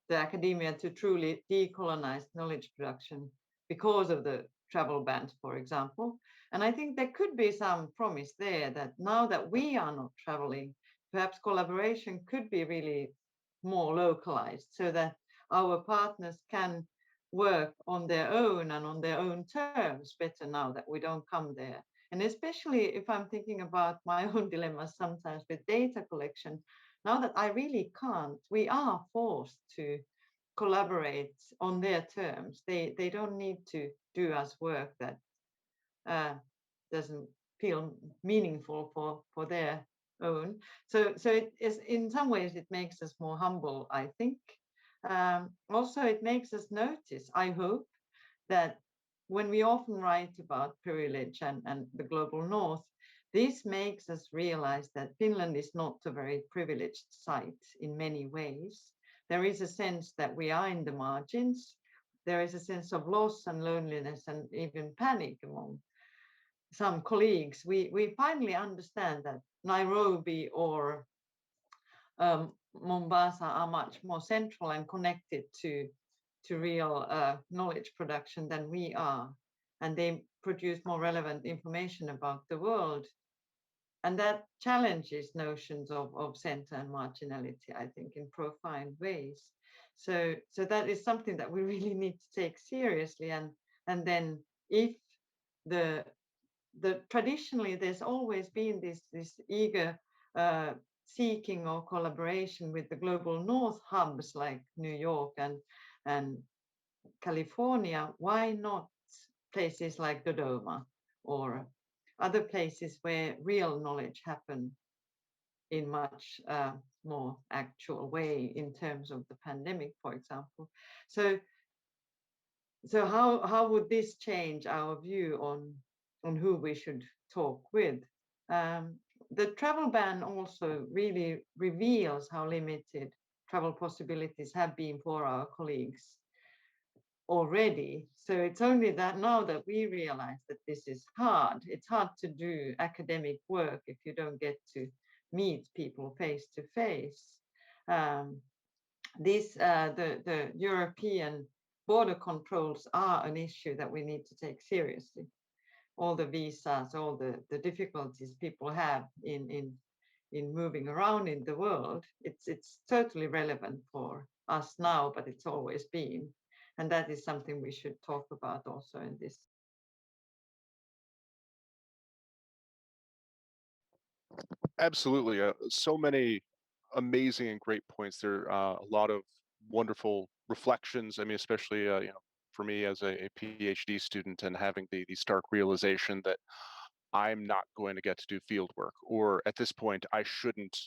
the academia to truly decolonize knowledge production because of the travel bans, for example? And I think there could be some promise there that now that we are not traveling, perhaps collaboration could be really more localized so that our partners can work on their own and on their own terms better now that we don't come there. And especially if I'm thinking about my own dilemmas sometimes with data collection, now that I really can't, we are forced to collaborate on their terms. They don't need to do us work that doesn't feel meaningful for their own. So it is, in some ways it makes us more humble, I think. Also, it makes us notice, I hope, that when we often write about privilege and the global north, this makes us realize that Finland is not a very privileged site in many ways. There is a sense that we are in the margins. There is a sense of loss and loneliness and even panic among some colleagues. We finally understand that Nairobi or Mombasa are much more central and connected to real knowledge production than we are, and they produce more relevant information about the world, and that challenges notions of center and marginality, I think, in profound ways. So that is something that we really need to take seriously, and then if the traditionally there's always been this eager seeking or collaboration with the global north hubs like New York and California. Why not places like Dodoma or other places where real knowledge happen in much more actual way in terms of the pandemic, for example? So how would this change our view on who we should talk with? The travel ban also really reveals how limited travel possibilities have been for our colleagues already. So it's only that now that we realize that this is hard. It's hard to do academic work if you don't get to meet people face to face. The European border controls are an issue that we need to take seriously. All the visas, all the difficulties people have in moving around in the world, it's totally relevant for us now, but it's always been. And that is something we should talk about also in this. Absolutely. So many amazing and great points. There are a lot of wonderful reflections. I mean, especially for me as a PhD student and having the stark realization that I'm not going to get to do field work, or at this point, I shouldn't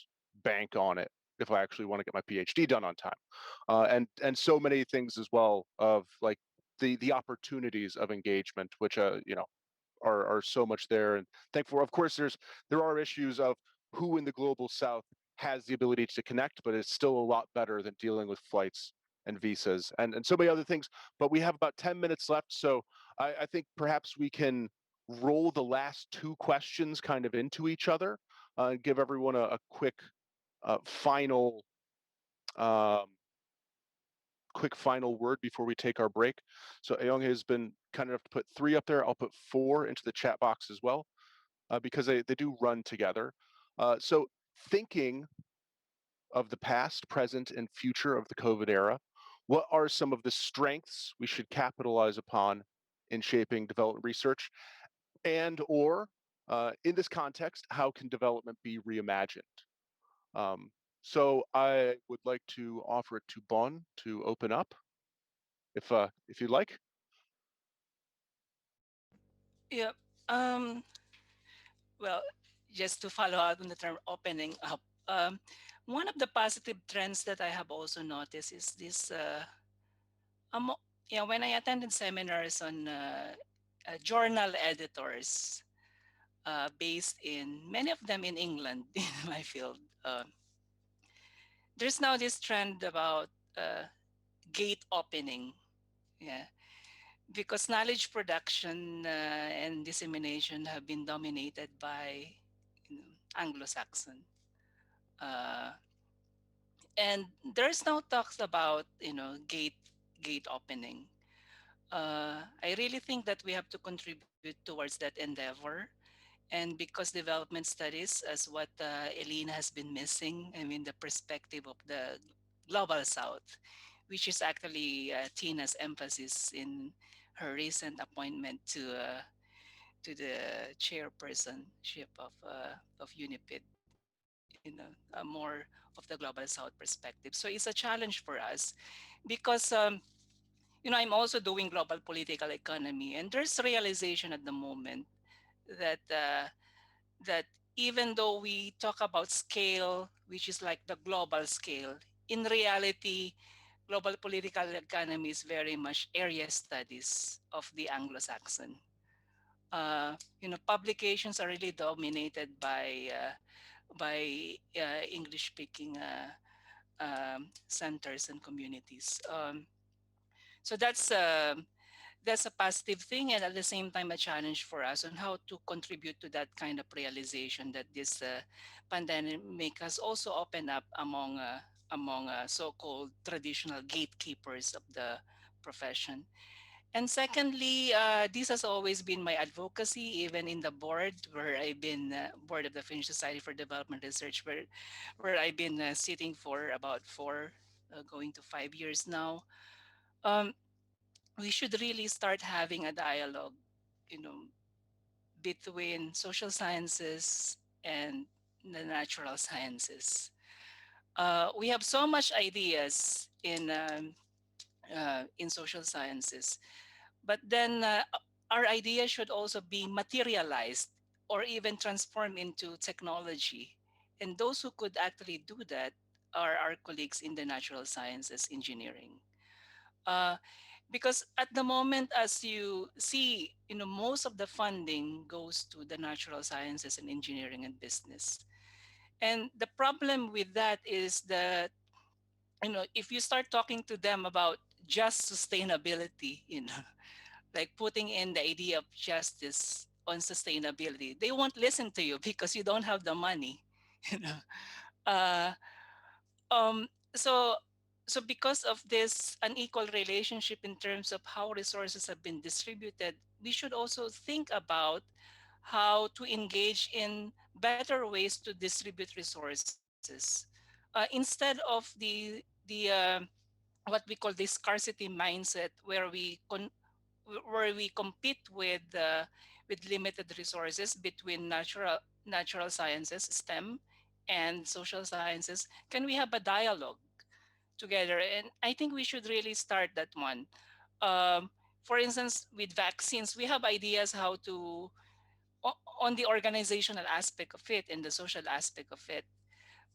bank on it if I actually want to get my PhD done on time, and so many things as well of like the opportunities of engagement, which are so much there. And thankful, of course, there are issues of who in the global south has the ability to connect, but it's still a lot better than dealing with flights and visas and so many other things. But we have about 10 minutes left, so I think perhaps we can roll the last two questions kind of into each other and give everyone a quick final um, quick final word before we take our break. So Ayong has been kind enough to put 3 up there. I'll put 4 into the chat box as well, because they do run together. So thinking of the past, present, and future of the COVID era, what are some of the strengths we should capitalize upon in shaping development research? And or in this context, how can development be reimagined? Um, so I would like to offer it to Bonn to open up, if you'd like. Yeah. Um, well, just to follow up on the term opening up, one of the positive trends that I have also noticed is this. Um, yeah, when I attended seminars on journal editors based in many of them in England in my field, there's now this trend about uh, gate opening. Yeah, because knowledge production and dissemination have been dominated by Anglo-Saxon. Uh, and there's now talks about gate opening. I really think that we have to contribute towards that endeavor. And because development studies, as what Elina has been missing, I mean, the perspective of the global south, which is actually Tina's emphasis in her recent appointment to the chairpersonship of UNIPID, a more the global south perspective. So it's a challenge for us because I'm also doing global political economy, and there's realization at the moment that that even though we talk about scale, which is like the global scale, in reality, global political economy is very much area studies of the Anglo-Saxon. Publications are really dominated by English-speaking centers and communities. So that's a positive thing, and at the same time a challenge for us on how to contribute to that kind of realization that this pandemic has also opened up among so-called traditional gatekeepers of the profession. And secondly, this has always been my advocacy, even in the board where I've been board of the Finnish Society for Development Research, where I've been sitting for about going to 5 years now. Um, we should really start having a dialogue, you know, between social sciences and the natural sciences. We have so much ideas in social sciences, but then our ideas should also be materialized or even transformed into technology. And those who could actually do that are our colleagues in the natural sciences engineering. Uh, because at the moment, as you see, most of the funding goes to the natural sciences and engineering and business. And the problem with that is that, if you start talking to them about just sustainability, like putting in the idea of justice on sustainability, they won't listen to you because you don't have the money. you know uh, um, so so because of this unequal relationship in terms of how resources have been distributed, we should also think about how to engage in better ways to distribute resources instead of the what we call the scarcity mindset, where we compete with limited resources between natural sciences, STEM, and social sciences. Can we have a dialogue together? And I think we should really start that one. Um, for instance, with vaccines, we have ideas how to on the organizational aspect of it and the social aspect of it.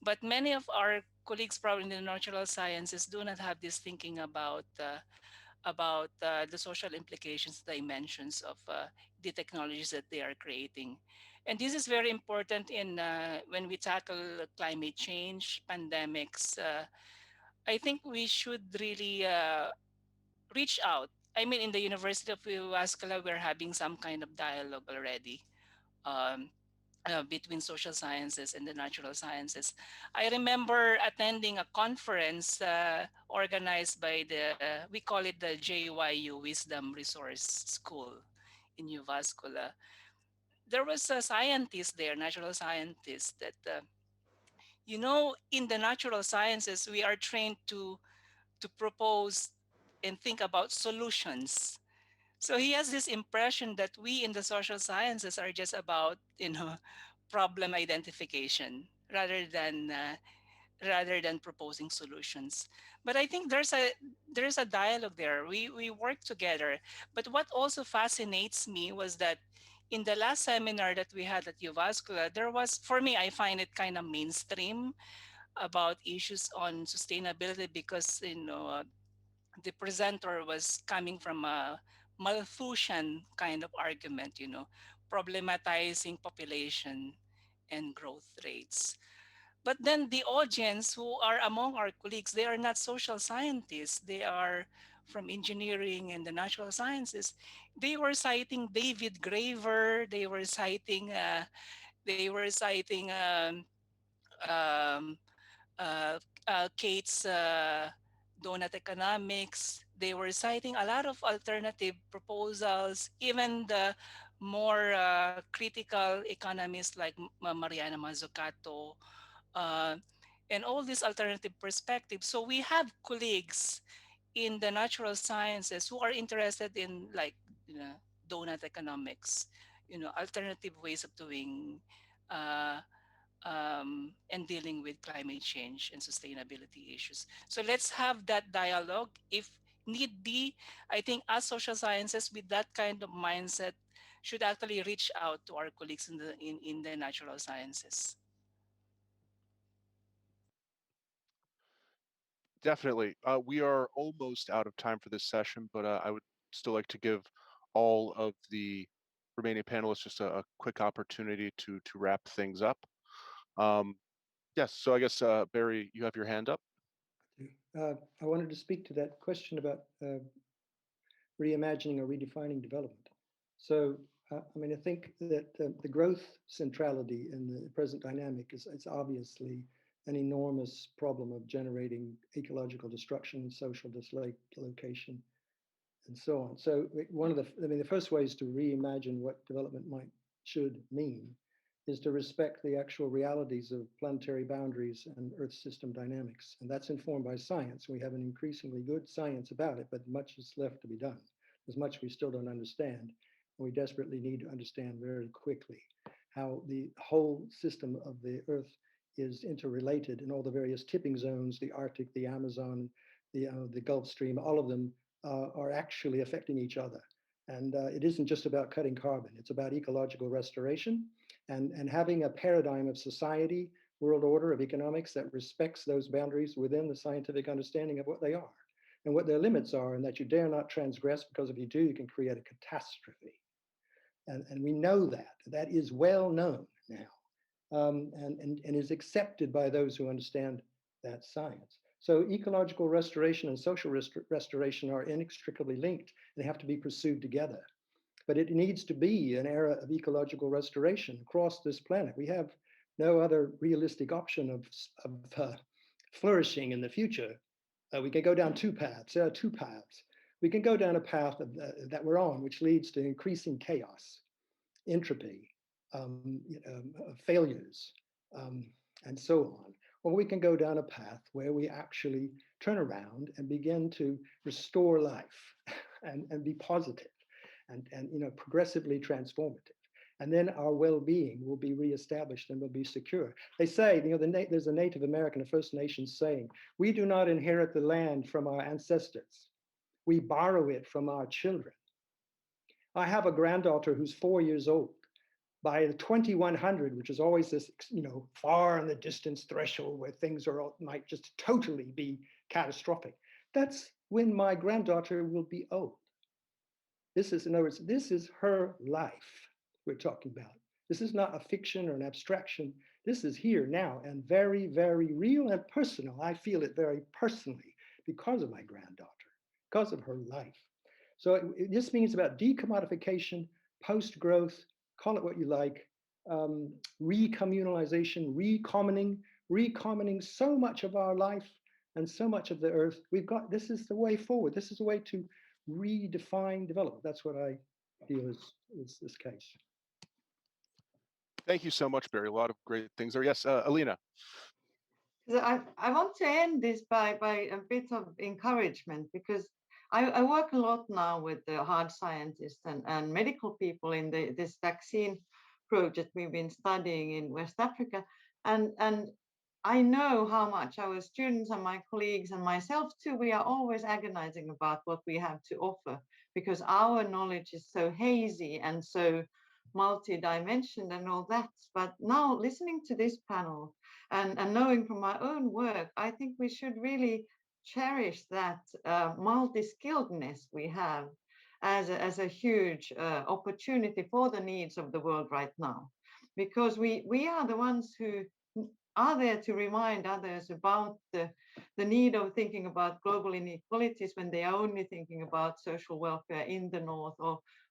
But many of our colleagues, probably in the natural sciences, do not have this thinking about the social implications, dimensions of the technologies that they are creating. And this is very important in when we tackle climate change, pandemics. I think we should really reach out. I mean, in the University of Jyväskylä, we're having some kind of dialogue already. Um, between social sciences and the natural sciences. I remember attending a conference organized by we call it the JYU Wisdom Resource School in Jyväskylä. There was a scientist there, natural scientist, that, in the natural sciences, we are trained to propose and think about solutions. So he has this impression that we in the social sciences are just about, problem identification rather than proposing solutions. But I think there's a dialogue there. We work together. But what also fascinates me was that in the last seminar that we had at Uvascula, there was, for me, I find it kind of mainstream about issues on sustainability because the presenter was coming from a Malthusian kind of argument, problematizing population and growth rates. But then the audience who are among our colleagues, they are not social scientists. They are from engineering and the natural sciences. They were citing David Graver. They were citing um, uh, Kate's donut economics. They were citing a lot of alternative proposals, even the more critical economists like Mariana Mazzucato, uh, and all these alternative perspectives. So we have colleagues in the natural sciences who are interested in like donut economics, alternative ways of doing uh, and dealing with climate change and sustainability issues. So let's have that dialogue. If need be, I think us social sciences with that kind of mindset should actually reach out to our colleagues in the natural sciences. Definitely. We are almost out of time for this session, but I would still like to give all of the remaining panelists just a quick opportunity to wrap things up. Yes, so I guess, Barry, you have your hand up. I wanted to speak to that question about reimagining or redefining development. So, I mean, I think that the growth centrality in the present dynamic is obviously an enormous problem of generating ecological destruction and social dislocation and so on. So one of the first ways to reimagine what development should mean is to respect the actual realities of planetary boundaries and Earth system dynamics. And that's informed by science. We have an increasingly good science about it, but much is left to be done. There's much we still don't understand. And we desperately need to understand very quickly how the whole system of the Earth is interrelated in all the various tipping zones, the Arctic, the Amazon, the Gulf Stream, all of them are actually affecting each other. And it isn't just about cutting carbon, it's about ecological restoration and having a paradigm of society, world order, of economics that respects those boundaries within the scientific understanding of what they are and what their limits are, and that you dare not transgress, because if you do, you can create a catastrophe. And we know that. That is well known now, and is accepted by those who understand that science. So ecological restoration and social restoration are inextricably linked. They have to be pursued together. But it needs to be an era of ecological restoration across this planet. We have no other realistic option of flourishing in the future. We can go down two paths. There are two paths. We can go down a path that we're on, which leads to increasing chaos, entropy, failures, and so on. Or we can go down a path where we actually turn around and begin to restore life and be positive and progressively transformative. And then our well-being will be reestablished and will be secure. They say, there's a Native American, a First Nations saying, we do not inherit the land from our ancestors. We borrow it from our children. I have a granddaughter who's 4 years old. By the 2100, which is always this, far in the distance threshold where things might just totally be catastrophic. That's when my granddaughter will be old. This is, in other words, this is her life we're talking about. This is not a fiction or an abstraction. This is here now and very, very real and personal. I feel it very personally because of my granddaughter, because of her life. So this means about decommodification, post-growth, call it what you like, recommunalization, recommoning so much of our life and so much of the earth. This is the way forward. This is the way to redefine development. That's what I feel is this case. Thank you so much, Barry. A lot of great things there. Yes, Elina. I want to end this by a bit of encouragement, because I work a lot now with the hard scientists and medical people in this vaccine project we've been studying in West Africa. And I know how much our students and my colleagues and myself too, we are always agonizing about what we have to offer, because our knowledge is so hazy and so multi-dimensional and all that. But now listening to this panel and knowing from my own work, I think we should really cherish that multi-skilledness we have as a huge opportunity for the needs of the world right now, because we are the ones who are there to remind others about the need of thinking about global inequalities when they are only thinking about social welfare in the north,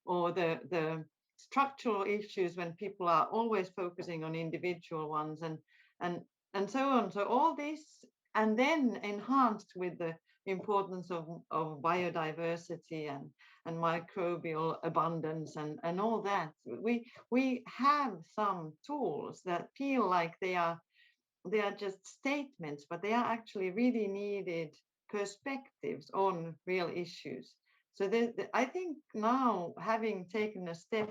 or the structural issues when people are always focusing on individual ones and so on. So all this, and then enhanced with the importance of biodiversity and microbial abundance and all that. We have some tools that feel like they are just statements, but they are actually really needed perspectives on real issues. So I think now, having taken a step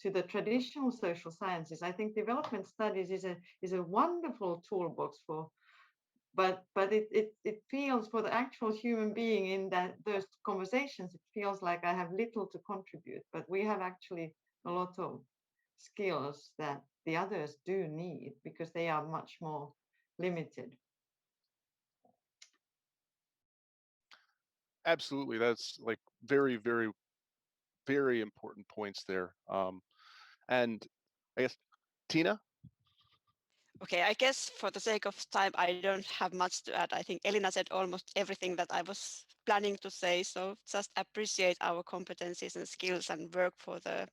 the traditional social sciences. I think development studies is a wonderful toolbox for, but it feels for the actual human being in those conversations, it feels like I have little to contribute, but we have actually a lot of skills that the others do need because they are much more limited. Absolutely, that's like very, very, very important points there. And I guess, Tiina? Okay, I guess for the sake of time, I don't have much to add. I think Elina said almost everything that I was planning to say. So just appreciate our competencies and skills and work for the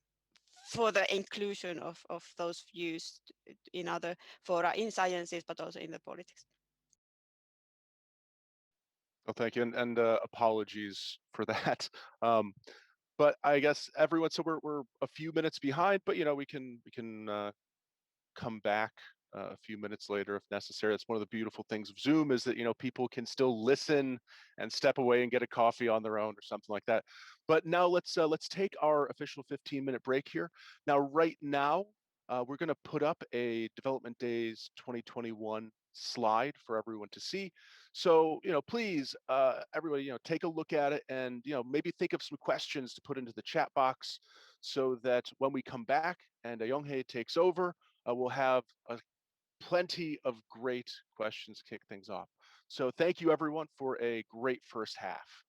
inclusion of those views in other fora in sciences, but also in the politics. Oh, thank you, and apologies for that. But I guess everyone, so we're a few minutes behind, but we can come back a few minutes later if necessary. That's one of the beautiful things of Zoom, is that people can still listen and step away and get a coffee on their own or something like that. But now let's take our official 15-minute break here. Now, right now, we're going to put up a Development Days 2021 slide for everyone to see. So please, everybody, take a look at it, and maybe think of some questions to put into the chat box, so that when we come back and Young-hae takes over, we'll have plenty of great questions to kick things off. So thank you, everyone, for a great first half.